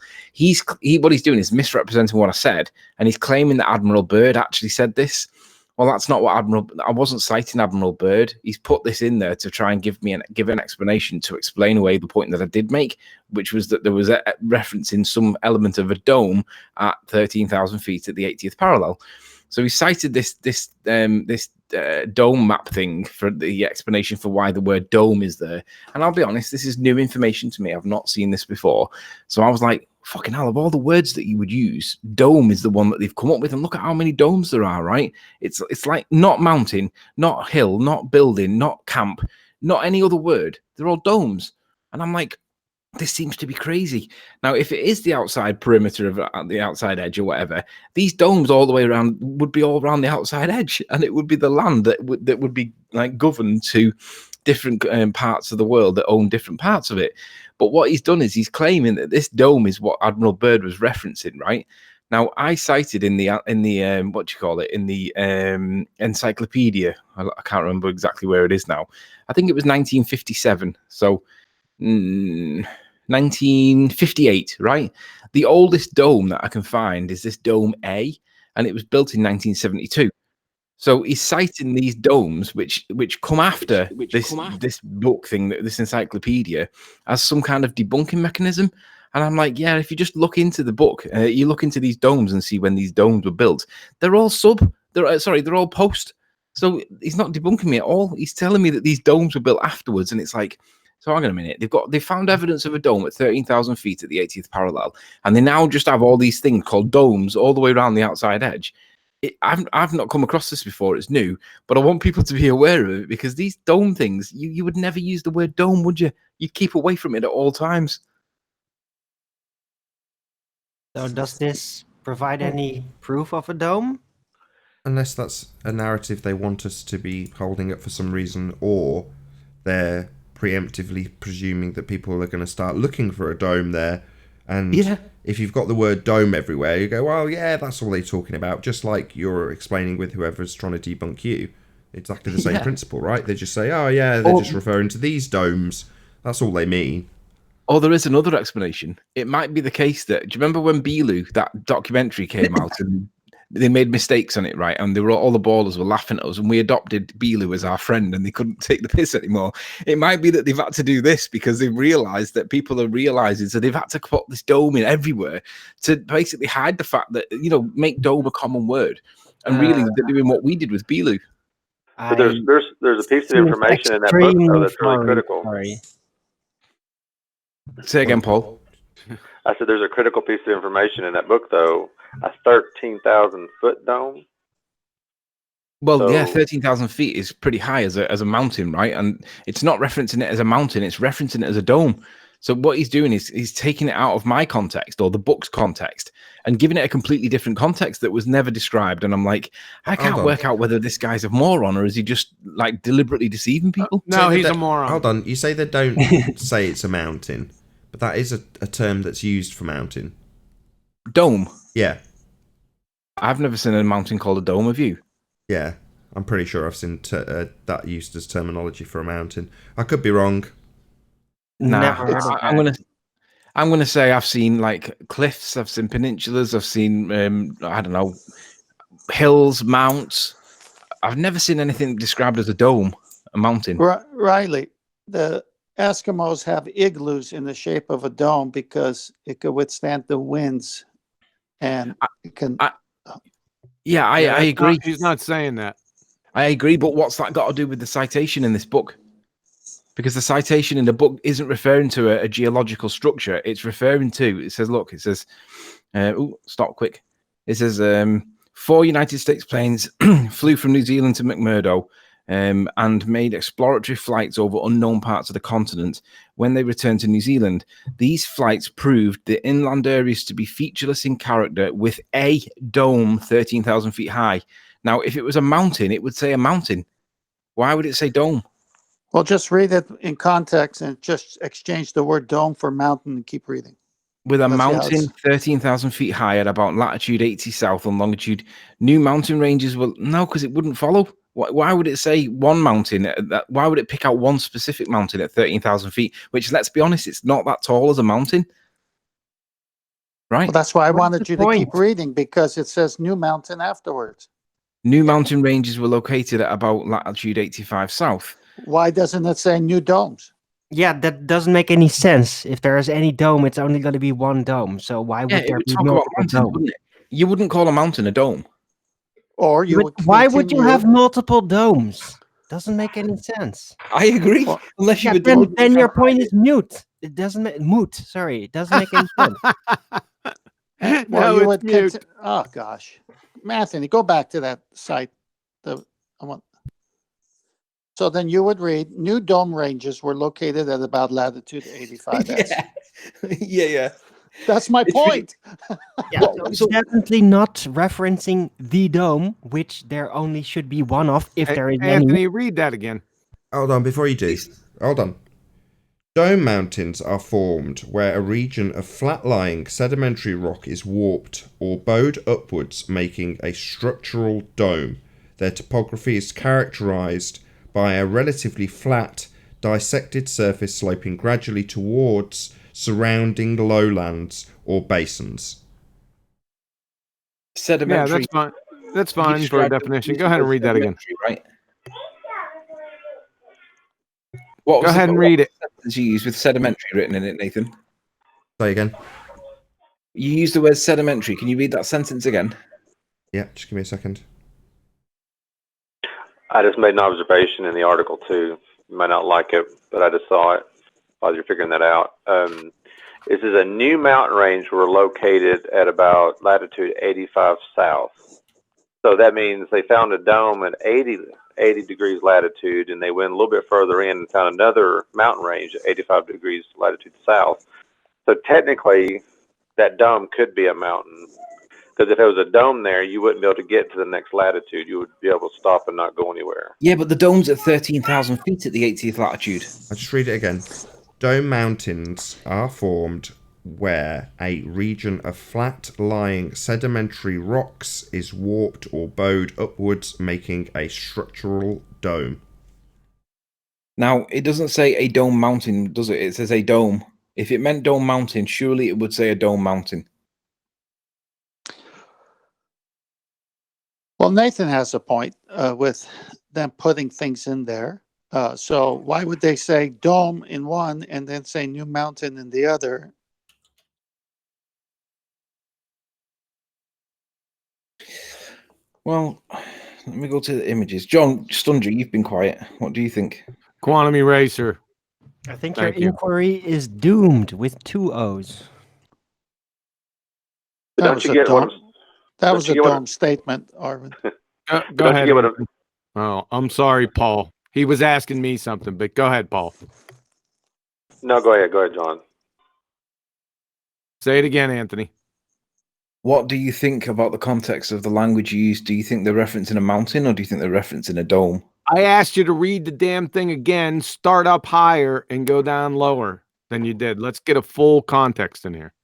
what he's doing is misrepresenting what I said, and he's claiming that Admiral Byrd actually said this. Well, that's not what I wasn't citing Admiral Byrd. He's put this in there to try and give an explanation to explain away the point that I did make, which was that there was a reference in some element of a dome at 13,000 feet at the 80th parallel. So he cited this dome map thing for the explanation for why the word dome is there. And I'll be honest, this is new information to me. I've not seen this before. So I was like, fucking hell, of all the words that you would use, dome is the one that they've come up with. And look at how many domes there are, right? It's like not mountain, not hill, not building, not camp, not any other word. They're all domes. And I'm like, this seems to be crazy. Now, if it is the outside perimeter of the outside edge or whatever, these domes all the way around would be all around the outside edge, and it would be the land that would be like governed to different parts of the world that own different parts of it. But what he's done is he's claiming that this dome is what Admiral Byrd was referencing, right? Now, I cited in the encyclopedia. I can't remember exactly where it is now. I think it was 1957. So. 1958, right? The oldest dome that I can find is this Dome A, and it was built in 1972. So he's citing these domes, which come after this book thing, this encyclopedia, as some kind of debunking mechanism. And I'm like, yeah, if you just look into the book, you look into these domes and see when these domes were built, they're all they're all post. So he's not debunking me at all. He's telling me that these domes were built afterwards, and it's like, so hang on a minute. They found evidence of a dome at 13,000 feet at the 80th parallel, and they now just have all these things called domes all the way around the outside edge. I've not come across this before. It's new, but I want people to be aware of it because these dome things, you would never use the word dome, would you? You'd keep away from it at all times. So does this provide any proof of a dome? Unless that's a narrative they want us to be holding up for some reason, or they're preemptively presuming that people are going to start looking for a dome there. And if you've got the word dome everywhere, you go, well, yeah, that's all they're talking about. Just like you're explaining with whoever's trying to debunk you. Exactly the same principle, right? They just say, oh, yeah, they're just referring to these domes. That's all they mean. Or there is another explanation. It might be the case that, do you remember when Beelu, that documentary came out and they made mistakes on it, right? And they were all the ballers were laughing at us, and we adopted Beelu as our friend, and they couldn't take the piss anymore. It might be that they've had to do this because they've realised that people are realising, so they've had to put this dome in everywhere to basically hide the fact that, you know, make dome a common word. And really, they're doing what we did with Beelu. But there's a piece of information in that book though that's really critical. Say again, Paul. I said there's a critical piece of information in that book though. A 13,000 foot dome. Well, so, yeah, 13,000 feet is pretty high as a mountain, right? And it's not referencing it as a mountain; it's referencing it as a dome. So what he's doing is he's taking it out of my context or the book's context and giving it a completely different context that was never described. And I'm like, I can't work out whether this guy's a moron or is he just like deliberately deceiving people. No, he's a moron. Hold on, you say they don't say it's a mountain, but that is a term that's used for mountain. Dome. Yeah. I've never seen a mountain called a dome, have you? Yeah, I'm pretty sure I've seen that used as terminology for a mountain. I could be wrong. Nah, I'm gonna say I've seen like cliffs, I've seen peninsulas, I've seen I don't know, hills, mounts. I've never seen anything described as a dome, a mountain. Riley, the Eskimos have igloos in the shape of a dome because it could withstand the winds, and it can. I agree. He's not saying that. I agree, but what's that got to do with the citation in this book? Because the citation in the book isn't referring to a geological structure. It's referring to, it says, stop quick. It says, 4 United States planes flew from New Zealand to McMurdo and made exploratory flights over unknown parts of the continent. When they returned to New Zealand, these flights proved the inland areas to be featureless in character with a dome 13,000 feet high. Now, if it was a mountain, it would say a mountain. Why would it say dome? Well, just read it in context and just exchange the word dome for mountain and keep reading. With a mountain 13,000 feet high at about latitude 80 south and longitude, new mountain ranges will... No, because it wouldn't follow. Why would it say one mountain? Why would it pick out one specific mountain at 13,000 feet? Which, let's be honest, it's not that tall as a mountain. Right? Well, that's why I wanted you to keep reading, because it says new mountain afterwards. New mountain ranges were located at about latitude 85 south. Why doesn't it say new domes? Yeah, that doesn't make any sense. If there is any dome, it's only going to be one dome. So why would there be multiple domes? You wouldn't call a mountain a dome. Or you would. Why would you have multiple domes? Doesn't make any sense. I agree. Well, unless you would. Then your point is mute. It doesn't make Sorry, it doesn't make any sense. Well, you would. Oh gosh, Anthony, go back to that site. So then you would read, new dome ranges were located at about latitude 85. Yeah. That's my point. It's definitely not referencing the dome, which there only should be one of, if there is Anthony, any. read that again. Hold on, before you do. Hold on. Dome mountains are formed where a region of flat-lying sedimentary rock is warped or bowed upwards, making a structural dome. Their topography is characterized by a relatively flat, dissected surface sloping gradually towards surrounding lowlands or basins. Sedimentary. Yeah, that's fine. That's fine for a definition. Go ahead and read that again. Right. Go ahead and read it. You use with sedimentary written in it, Nathan. Say again. You use the word sedimentary. Can you read that sentence again? Yeah, just give me a second. I just made an observation in the article too. You might not like it, but I just saw it while you're figuring that out. This is a new mountain range. We're located at about latitude 85 south. So that means they found a dome at 80 degrees latitude, and they went a little bit further in and found another mountain range at 85 degrees latitude south. So technically, that dome could be a mountain. Because if there was a dome there, you wouldn't be able to get to the next latitude. You would be able to stop and not go anywhere. Yeah, but the dome's at 13,000 feet at the 80th latitude. I'll just read it again. Dome mountains are formed where a region of flat-lying sedimentary rocks is warped or bowed upwards, making a structural dome. Now, it doesn't say a dome mountain, does it? It says a dome. If it meant dome mountain, surely it would say a dome mountain. Well, Nathan has a point with them putting things in there. So why would they say dome in one and then say new mountain in the other? Well, let me go to the images. John Stundry, you've been quiet. What do you think? Quantum eraser. I think Thank your you. inquiry is doomed with 2 O's. But That don't was you a get what dome. I'm? That don't was you a get what dome statement, Arvin. Go Don't ahead. you get what Anthony. Oh, I'm sorry, Paul. He was asking me something, but go ahead, Paul. No, go ahead, John. Say it again, Anthony. What do you think about the context of the language you use? Do you think they're referencing a mountain or do you think they're referencing a dome? I asked you to read the damn thing again, start up higher and go down lower than you did. Let's get a full context in here.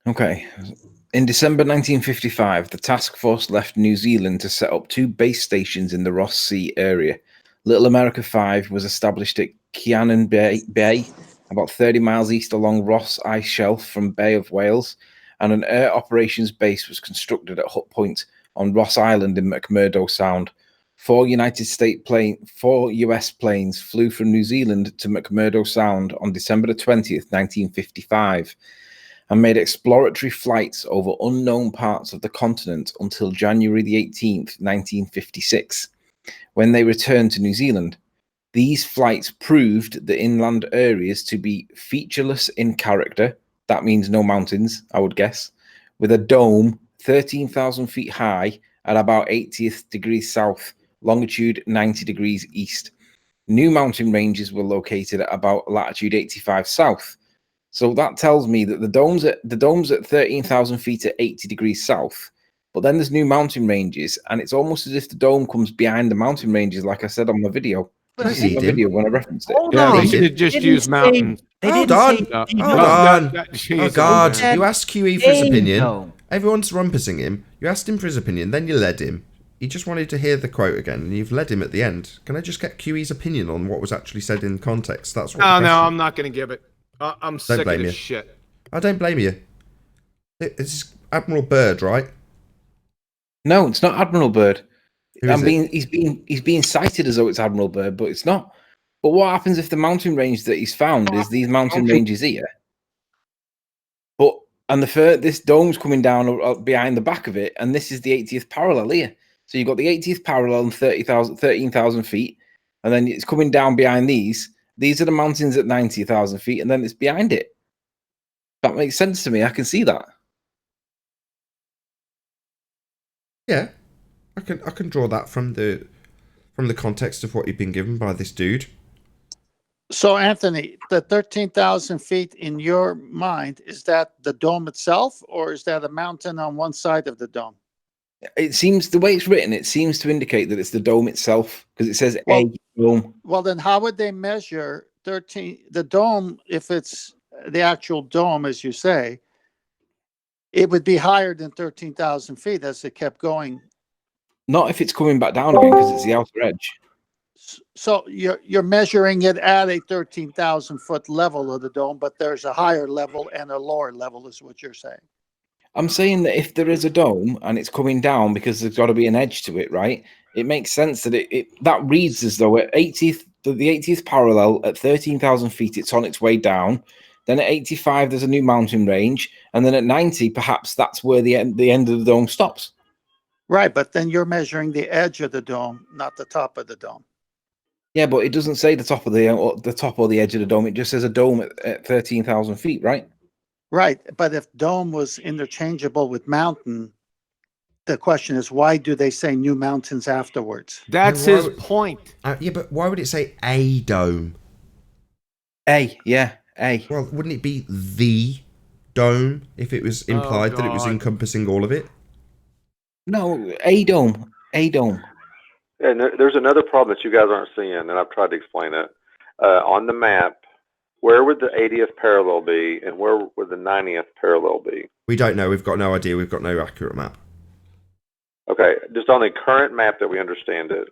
Okay. In December 1955, the task force left New Zealand to set up 2 base stations in the Ross Sea area. Little America 5 was established at Cianan Bay, about 30 miles east along Ross Ice Shelf from Bay of Wales, and an air operations base was constructed at Hut Point on Ross Island in McMurdo Sound. 4 US planes flew from New Zealand to McMurdo Sound on December the 20th, 1955, and made exploratory flights over unknown parts of the continent until January the 18th, 1956, when they returned to New Zealand. These flights proved the inland areas to be featureless in character. That means no mountains, I would guess, with a dome 13,000 feet high at about 80th degrees south, longitude 90 degrees east. New mountain ranges were located at about latitude 85 south. So that tells me that the dome's at 13,000 feet at 80 degrees south, but then there's new mountain ranges, and it's almost as if the dome comes behind the mountain ranges, like I said on my video. Did you see my video when I referenced it? Hold Yeah, on. they should have just They used didn't say- mountains. They Hold didn't on. say Hold dome. on. Oh, Jeez, God. man. You asked QE for his a opinion. dome. Everyone's rumpusing him. You asked him for his opinion, then you led him. He just wanted to hear the quote again, and you've led him at the end. Can I just get QE's opinion on what was actually said in context? That's what. No, I'm not going to give it. I'm sick of blame this you. shit. I don't blame you. It's Admiral Byrd, right? No, it's not Admiral Byrd. Who is it? He's being cited as though it's Admiral Byrd, but it's not. But what happens if the mountain range that he's found is these mountain ranges here? This dome's coming down behind the back of it, and this is the 80th parallel here. So you've got the 80th parallel and 13,000 feet, and then it's coming down behind these. These are the mountains at 90,000 feet, and then it's behind it. That makes sense to me. I can see that. Yeah, I can draw that from the context of what you've been given by this dude. So, Anthony, the 13,000 feet in your mind, is that the dome itself, or is that a mountain on one side of the dome? It seems, the way it's written, it seems to indicate that it's the dome itself, because it says Well- a dome. Well, then how would they measure the dome, if it's the actual dome, as you say? It would be higher than 13,000 feet as it kept going. Not if it's coming back down again, because it's the outer edge. So you're measuring it at a 13,000 foot level of the dome, but there's a higher level and a lower level, is what you're saying. I'm saying that if there is a dome and it's coming down because there's got to be an edge to it, right? It makes sense that that reads as though at 80th, the 80th parallel at 13,000 feet, it's on its way down. Then at 85, there's a new mountain range, and then at 90, perhaps that's where the end of the dome stops. Right, but then you're measuring the edge of the dome, not the top of the dome. Yeah, but it doesn't say the top or the edge of the dome. It just says a dome at 13,000 feet, right? Right, but if dome was interchangeable with mountain, the question is, why do they say new mountains afterwards? That's his point. Yeah, but why would it say a dome? A, yeah, A. Well, wouldn't it be the dome if it was implied that it was God. encompassing all of it? No, A dome. A dome. And there's another problem that you guys aren't seeing, and I've tried to explain it. On the map, where would the 80th parallel be, and where would the 90th parallel be? We don't know. We've got no idea. We've got no accurate map. Okay, just on the current map that we understand it.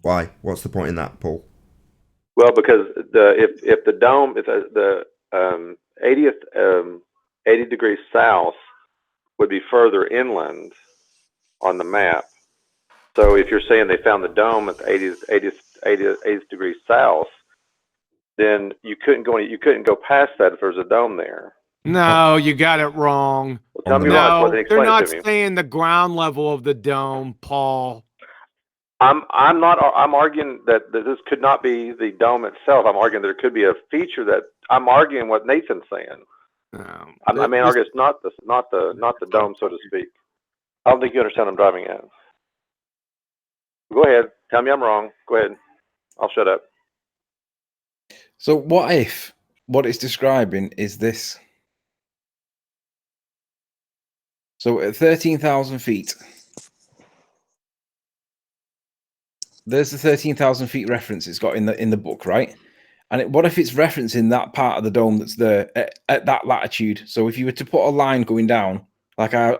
Why? What's the point in that, Paul? Well, because if the dome, if the 80th 80 degrees south would be further inland on the map. So if you're saying they found the dome at the 80th degrees south, then you couldn't go past that if there's a dome there. No, you got it wrong. Well, tell me wrong. No, Then they're explain not it to me. saying the ground level of the dome, Paul. I'm arguing that this could not be the dome itself. I'm arguing there could be a feature that I'm arguing what Nathan's saying. I mean, argue it's not the dome, so to speak. I don't think you understand what I'm driving at. Go ahead. Tell me I'm wrong. Go ahead. I'll shut up. So what if what it's describing is this? So at 13,000 feet, there's the 13,000 feet reference it's got in the book, right? And what if it's referencing that part of the dome that's there at that latitude? So if you were to put a line going down, like I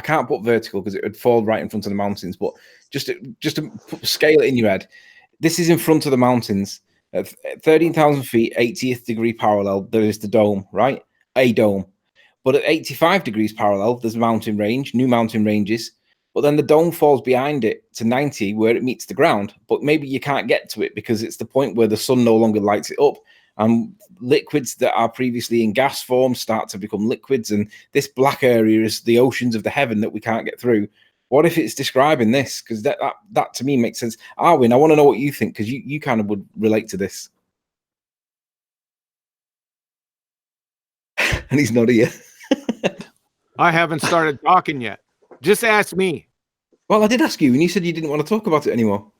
can't put vertical because it would fall right in front of the mountains, but just to scale it in your head, this is in front of the mountains at 13,000 feet, 80th degree parallel. There is the dome, right? A dome. But at 85 degrees parallel, there's mountain range, new mountain ranges. But then the dome falls behind it to 90 where it meets the ground. But maybe you can't get to it because it's the point where the sun no longer lights it up. And liquids that are previously in gas form start to become liquids. And this black area is the oceans of the heaven that we can't get through. What if it's describing this? Because that to me makes sense. Arwin, I want to know what you think because you kind of would relate to this. And he's not here. I haven't started talking yet. Just ask me. Well, I did ask you, and you said you didn't want to talk about it anymore.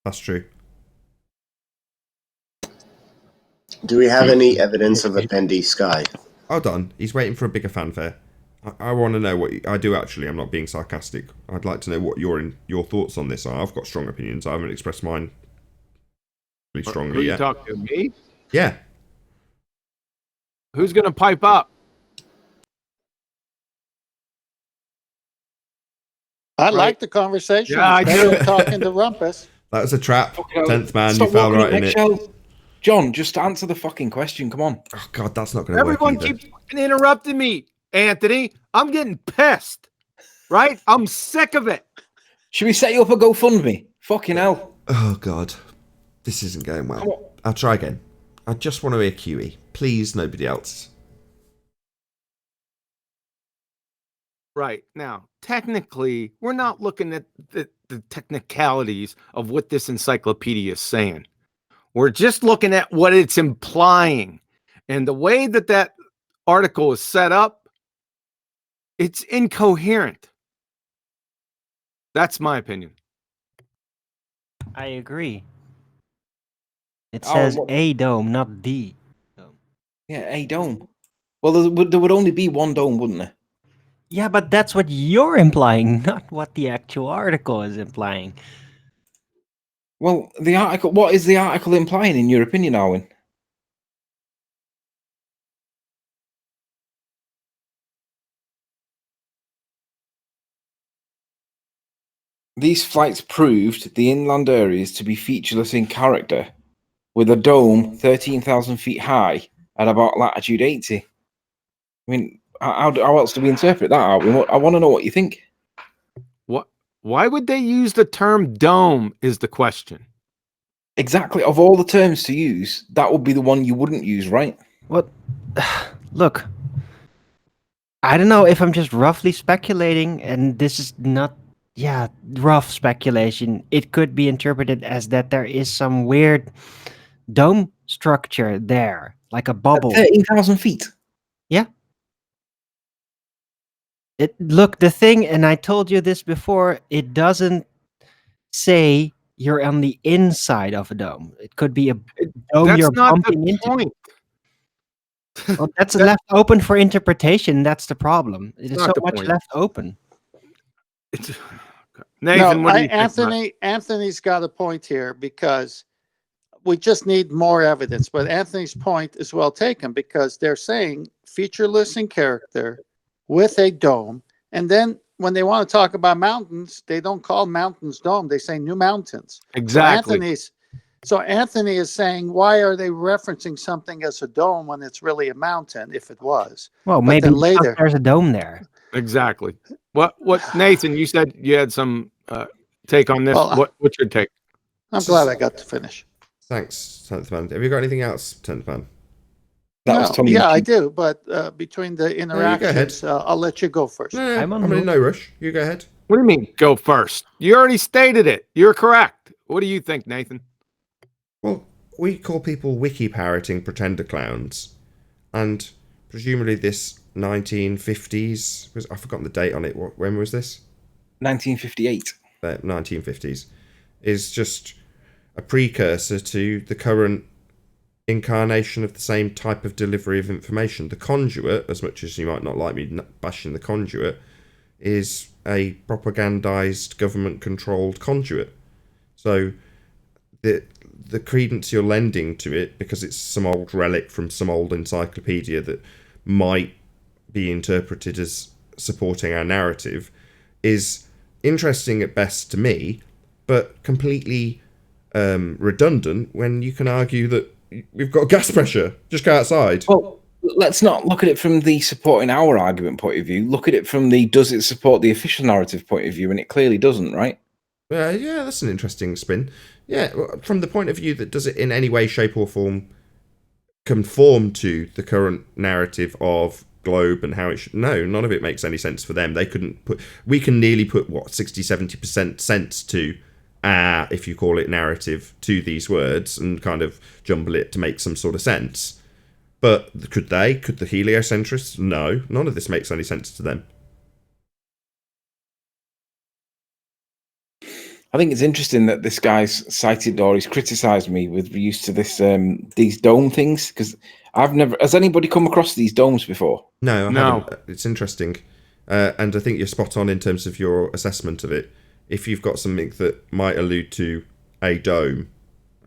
That's true. Do we have any evidence of a pendy sky? Hold on. He's waiting for a bigger fanfare. I want to know what I do actually. I'm not being sarcastic. I'd like to know what your thoughts on this are. I've got strong opinions. I haven't expressed mine really strongly Who you yet. talking to me? Yeah. Who's going to pipe up? I like the conversation. Yeah, I It's better do. than talking to Rumpus. That was a trap. 10th man, Stop you fell walking right in it. eggshells. John, just answer the fucking question. Come on. Oh, God, that's not going to work Everyone either. keeps interrupting me, Anthony. I'm getting pissed. Right? I'm sick of it. Should we set you up a GoFundMe? Fucking hell. Oh, God. This isn't going well. I'll try again. I just want to hear QE. Please, nobody else. Right. Now, technically, we're not looking at the technicalities of what this encyclopedia is saying. We're just looking at what it's implying. And the way that article is set up, it's incoherent. That's my opinion. I agree. It says a dome, not the dome. Yeah, a dome. Well, there would only be one dome, wouldn't there? Yeah, but that's what you're implying, not what the actual article is implying. Well, the article. What is the article implying, in your opinion, Arwin? These flights proved the inland areas to be featureless in character, with a dome 13,000 feet high at about latitude 80. I mean, how else do we interpret that, Arwin? I want to know what you think. What? Why would they use the term dome is the question. Exactly. Of all the terms to use, that would be the one you wouldn't use, right? What? Look, I don't know if I'm just roughly speculating, and this is not, rough speculation. It could be interpreted as that there is some weird dome structure there, like a bubble. 13,000 feet? Yeah. Look, the thing, and I told you this before, it doesn't say you're on the inside of a dome. It could be a dome That's you're not the bumping into. point. Well, that's left open for interpretation. That's the problem. It is so not the much point. left open. Nathan, what do you think? Anthony's got a point here because we just need more evidence. But Anthony's point is well taken because they're saying featureless in character with a dome. And then when they want to talk about mountains, they don't call mountains dome. They say new mountains. Exactly. So Anthony is saying, why are they referencing something as a dome when it's really a mountain, if it was? Well, But maybe then later there's a dome there. Exactly. What Nathan, you said you had some take on this. Well, What's your take? I'm glad I got to finish. Thanks, 10th Man. Have you got anything else, 10th Man? I do, but between the go interactions, ahead. I'll let you go first. No, I'm in no rush. You go ahead. What do you mean, go first? You already stated it. You're correct. What do you think, Nathan? Well, we call people wiki parroting pretender clowns, and presumably this 1950s was, I've forgotten the date on it. When was this? 1958. 1950s is just a precursor to the current incarnation of the same type of delivery of information. The conduit, as much as you might not like me bashing the conduit, is a propagandized, government-controlled conduit. So the credence you're lending to it, because it's some old relic from some old encyclopedia that might be interpreted as supporting our narrative, is interesting at best to me, but completely redundant when you can argue that we've got gas pressure. Just go outside. Well, let's not look at it from the supporting our argument point of view. Look at it from the does it support the official narrative point of view, and it clearly doesn't, right? Yeah, that's an interesting spin. Yeah, from the point of view that does it in any way, shape or form conform to the current narrative of globe and how it should... No, none of it makes any sense for them. They couldn't put... We can nearly put, 60-70% sense to if you call it narrative, to these words and kind of jumble it to make some sort of sense. But could they? Could the heliocentrists? No, none of this makes any sense to them. I think it's interesting that this guy's cited or he's criticised me with use to this these dome things, because I've never... Has anybody come across these domes before? No, I haven't. It's interesting. And I think you're spot on in terms of your assessment of it. If you've got something that might allude to a dome,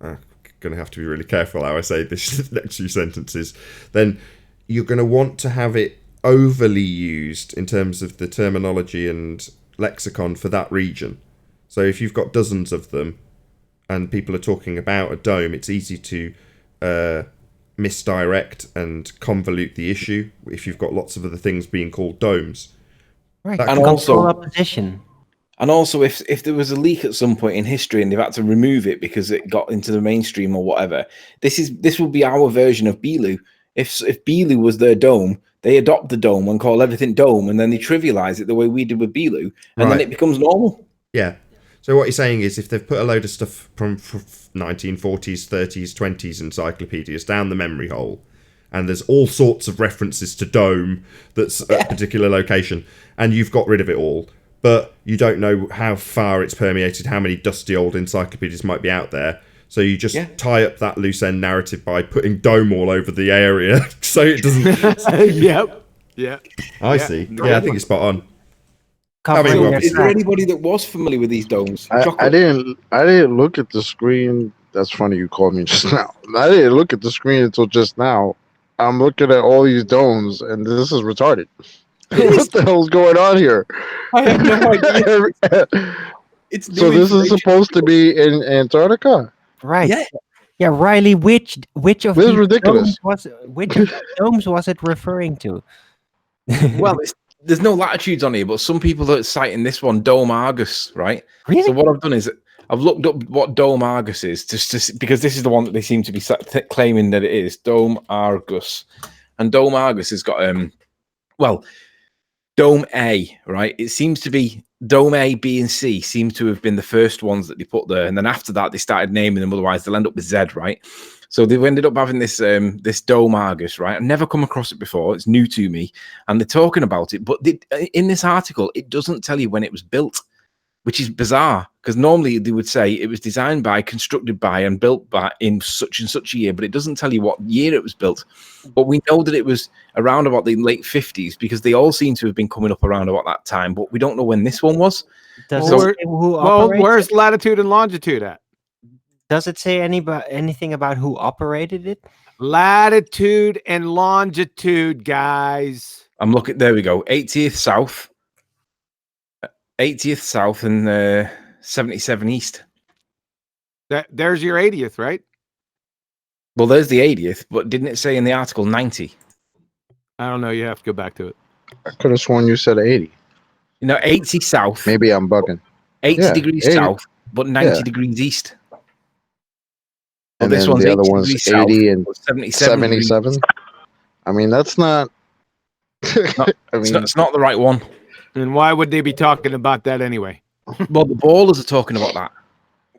I'm going to have to be really careful how I say this next few sentences, then you're going to want to have it overly used in terms of the terminology and lexicon for that region. So if you've got dozens of them and people are talking about a dome, it's easy to misdirect and convolute the issue if you've got lots of other things being called domes. Right, and also opposition. And also, if there was a leak at some point in history and they've had to remove it because it got into the mainstream or whatever, this will be our version of Beelu. If Beelu was their dome, they adopt the dome and call everything dome, and then they trivialize it the way we did with Beelu, and then it becomes normal. Yeah. So what you're saying is, if they've put a load of stuff from 1940s, 30s, 20s encyclopedias down the memory hole, and there's all sorts of references to dome that's at a particular location, and you've got rid of it all, but you don't know how far it's permeated, how many dusty old encyclopedias might be out there. So you just tie up that loose end narrative by putting dome all over the area, so it doesn't... Yep. Yeah. I see. Yeah, I think it's spot on. Is there anybody that was familiar with these domes? I didn't look at the screen. That's funny you called me just now. I didn't look at the screen until just now. I'm looking at all these domes, and this is retarded. What the hell's going on here? I have no idea. So this is supposed to be in Antarctica, right? Yeah, Riley. Which of this is these ridiculous. which of the domes was it referring to? Well, there's no latitudes on here, but some people are citing this one, Dome Argus, right? Really? So what I've done is I've looked up what Dome Argus is, just because this is the one that they seem to be claiming that it is, Dome Argus. And Dome Argus has got, well, Dome A, right? It seems to be Dome A, B, and C seem to have been the first ones that they put there, and then after that they started naming them. Otherwise, they'll end up with Z, right? So they've ended up having this this Dome Argus, right? I've never come across it before. It's new to me, and they're talking about it. But in this article, it doesn't tell you when it was built, which is bizarre, because normally they would say it was designed by, constructed by, and built by in such and such a year, but it doesn't tell you what year it was built. But we know that it was around about the late 50s, because they all seem to have been coming up around about that time, but we don't know when this one was. Where's latitude and longitude at? Does it say anything about who operated it? Latitude and longitude, guys. I'm looking, there we go, 80th south. 80th south and 77 east. There's your 80th, right? Well, there's the 80th, but didn't it say in the article 90? I don't know. You have to go back to it. I could have sworn you said 80. You know, 80 south. Maybe I'm bugging. 80 degrees 80. south, but 90 degrees east. And this then one's the other 80 one's degrees south, 80 and 77. 77. I mean, that's not. I mean, it's not the right one. And why would they be talking about that anyway? Well, the ballers are talking about that.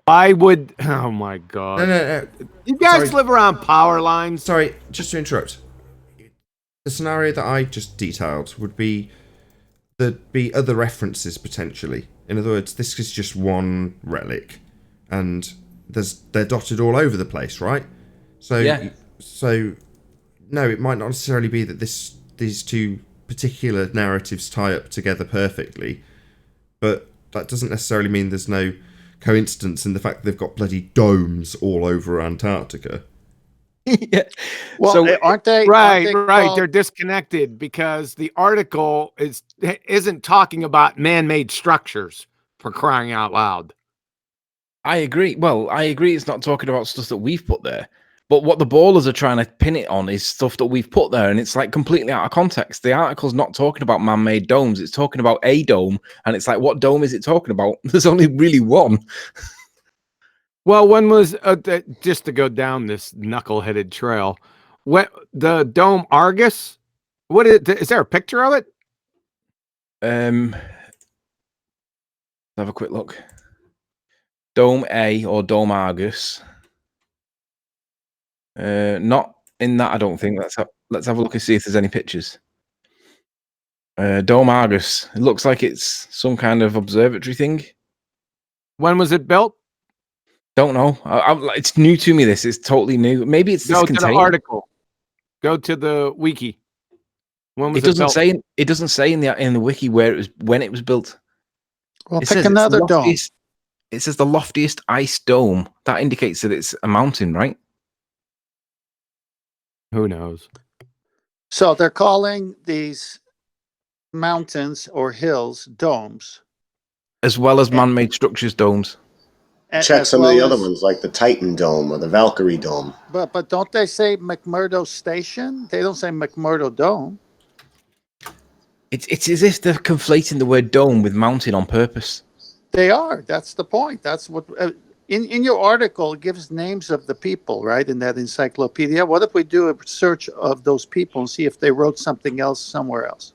Why would? Oh my god! No. You guys live around power lines. Sorry, just to interrupt. The scenario that I just detailed would be there'd be other references potentially. In other words, this is just one relic, and they're dotted all over the place, right? So no, it might not necessarily be that these two particular narratives tie up together perfectly, but that doesn't necessarily mean there's no coincidence in the fact that they've got bloody domes all over Antarctica. Yeah. Well, So- aren't they? Right. aren't they called- They're disconnected because the article isn't talking about man-made structures, for crying out loud. I agree. Well, I agree it's not talking about stuff that we've put there. But what the ballers are trying to pin it on is stuff that we've put there, and it's like completely out of context. The article's not talking about man-made domes. It's talking about a dome, and it's like, what dome is it talking about? There's only really one. Well, when was just to go down this knuckleheaded trail? What the dome Argus? What is there a picture of it? Let's have a quick look. Dome A or Dome Argus. Not in that, I don't think. Let's have a look and see if there's any pictures. Dome Argus. It looks like it's some kind of observatory thing. When was it built? Don't know. It's new to me. This is totally new. Maybe it's this Go to the container. article. Go to the wiki. When was It doesn't built? say. It doesn't say in the wiki when it was built. Well, It pick says it's another the dome. loftiest- It says the loftiest ice dome. That indicates that it's a mountain, right? Who knows? So they're calling these mountains or hills domes. As well as man-made structures, domes. Check as some of the well other as- ones, like the Titan Dome or the Valkyrie Dome. But don't they say McMurdo Station? They don't say McMurdo Dome. It's as if they're conflating the word dome with mountain on purpose. They are. That's the point. That's what in your article it gives names of the people, right? In that encyclopedia. What if we do a search of those people and see if they wrote something else somewhere else?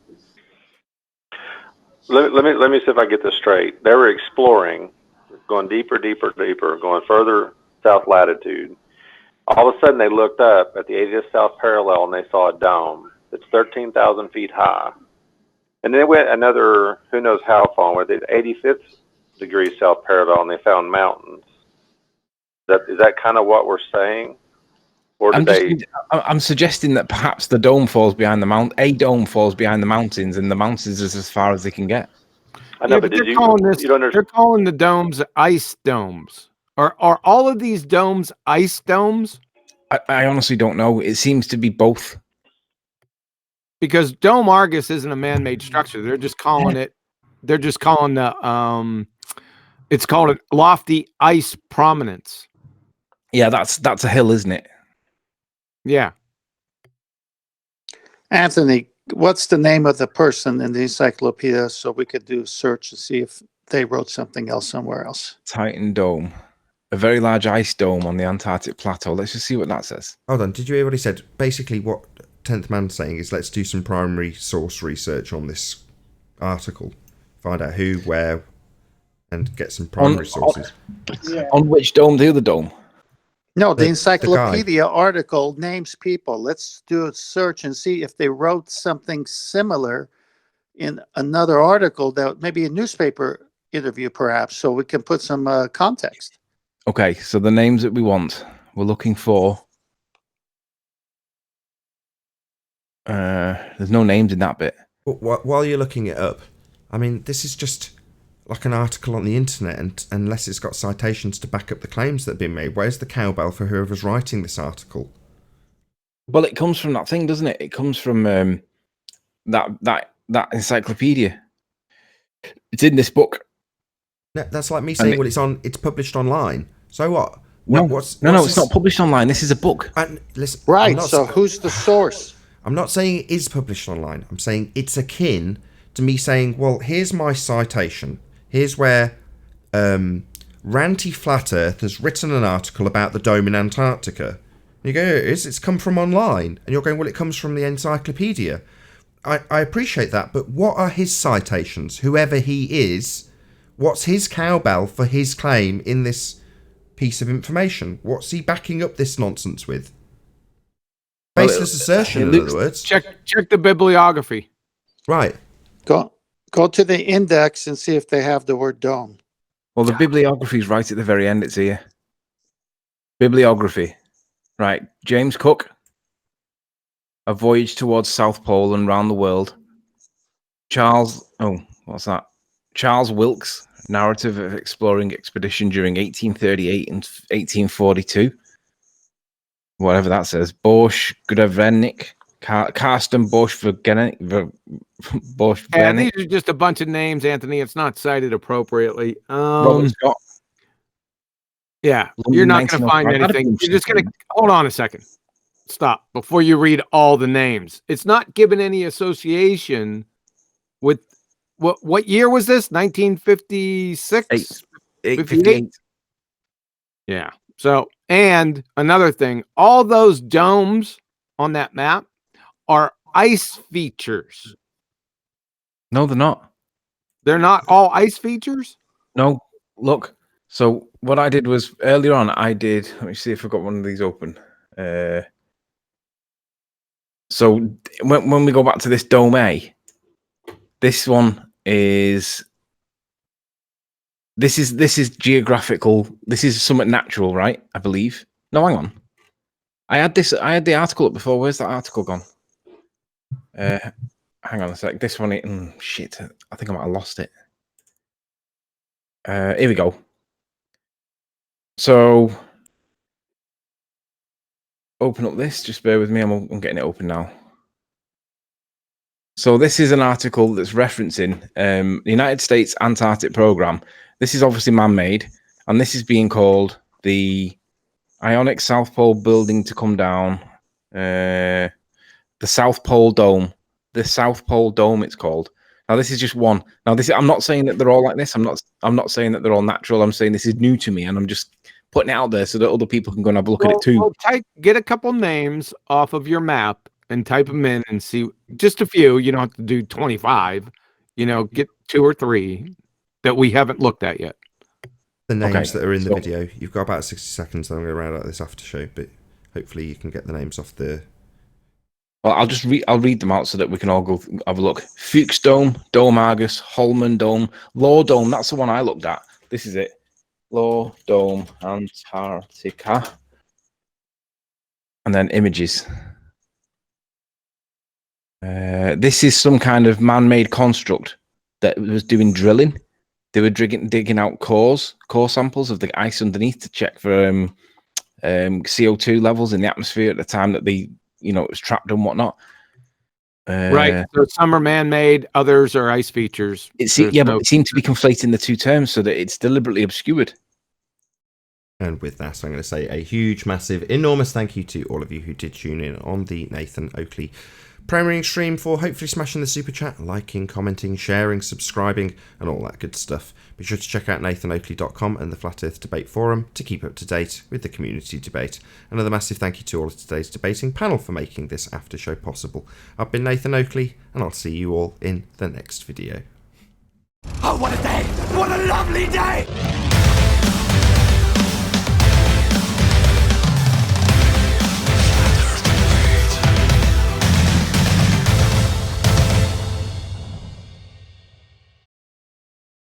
Let me see if I get this straight. They were exploring, going deeper, going further south latitude. All of a sudden, they looked up at the 80th south parallel and they saw a dome that's 13,000 feet high. And then they went another, who knows how far, with the 85th degree south parallel, and they found mountains. Is that kind of what we're saying? Or did I'm suggesting that perhaps the dome falls behind the mount. A dome falls behind the mountains, and the mountains is as far as they can get. I know, Yeah, but they're did you calling don't understand? they're calling the domes ice domes. Are all of these domes ice domes? I honestly don't know. It seems to be both. Because Dome Argus isn't a man-made structure. They're just calling it. They're just calling the it's called a lofty ice prominence. Yeah, that's a hill, isn't it? Yeah. Anthony, what's the name of the person in the encyclopedia so we could do a search to see if they wrote something else somewhere else? Titan Dome, a very large ice dome on the Antarctic plateau. Let's just see what that says. Hold on, did you hear what he said? Basically, what 10th Man's saying is let's do some primary source research on this article. Find out who, where, and get some primary sources. On which dome? The other dome? No, the The encyclopedia article names people. Let's do a search and see if they wrote something similar in another article, that maybe a newspaper interview, perhaps, so we can put some context. Okay, so the names that we want, we're looking for. There's no names in that bit. While you're looking it up, I mean, this is just like an article on the internet, and unless it's got citations to back up the claims that have been made, where's the cowbell for whoever's writing this article? Well, it comes from that thing, doesn't it? It comes from that encyclopedia. It's in this book. No, that's like me saying, well, it's published online. So what? No, it's not published online. This is a book. Listen, right. So who's the source? I'm not saying it is published online. I'm saying it's akin to me saying, well, here's my citation. Here's where Ranty Flat Earth has written an article about the dome in Antarctica. And you go, it's come from online. And you're going, well, it comes from the encyclopedia. I appreciate that, but what are his citations? Whoever he is, what's his cowbell for his claim in this piece of information? What's he backing up this nonsense with? Baseless assertion, in other words. Check the bibliography. Right. Go to the index and see if they have the word dome. Well, the bibliography is right at the very end. It's here. Bibliography. Right. James Cook. A Voyage Towards South Pole and Round the World. Charles Wilkes. Narrative of Exploring Expedition during 1838 and 1842. Whatever that says. Bosch Gravenik. Karsten Bosch Vergenik. Yeah, these are just a bunch of names, Anthony. It's not cited appropriately. Robert Scott. Yeah, you're not going to find anything. You're just going to hold on a second. Stop before you read all the names. It's not given any association with what year was this? 1956? 58. Yeah. So, and another thing, all those domes on that map are ice features. No, they're not. They're not all ice features? No, look. So what I did was earlier on, let me see if I've got one of these open. So when we go back to this Dome A, this one is this is geographical. This is somewhat natural, right? I believe. No, hang on. I had the article up before. Where's that article gone? Hang on a sec. This one, shit. I think I might have lost it. Here we go. So open up this. Just bear with me. I'm getting it open now. So this is an article that's referencing the United States Antarctic Program. This is obviously man-made, and this is being called the Ionic South Pole Building to come down. The South Pole Dome. The South Pole Dome, it's called. Now, this is just one. Now, I'm not saying that they're all like this. I'm not saying that they're all natural. I'm saying this is new to me, and I'm just putting it out there so that other people can go and have a look at it too. Get a couple names off of your map and type them in and see just a few. You don't have to do 25. Get 2 or 3 that we haven't looked at yet. The names that are in the video. You've got about 60 seconds. I'm going to round out this after show, but hopefully you can get the names off the. Well, I'll read them out so that we can all go have a look. Fuchs Dome, Dome Argus, Holman Dome, Law Dome. That's the one I looked at. This is it. Law Dome, Antarctica. And then images. This is some kind of man-made construct that was doing drilling. They were digging out core samples of the ice underneath to check for CO2 levels in the atmosphere at the time that it was trapped and whatnot. Right. So some are man-made, others are ice features. But it seemed to be conflating the two terms so that it's deliberately obscured. And with that, I'm going to say a huge, massive, enormous thank you to all of you who did tune in on the Nathan Oakley premiering stream, for hopefully smashing the super chat, liking, commenting, sharing, subscribing, and all that good stuff. Be sure to check out nathanoakley.com and the Flat Earth Debate Forum to keep up to date with the community debate. Another massive thank you to all of today's debating panel for making this after show possible. I've been Nathan Oakley, and I'll see you all in the next video. Oh, what a day! What a lovely day!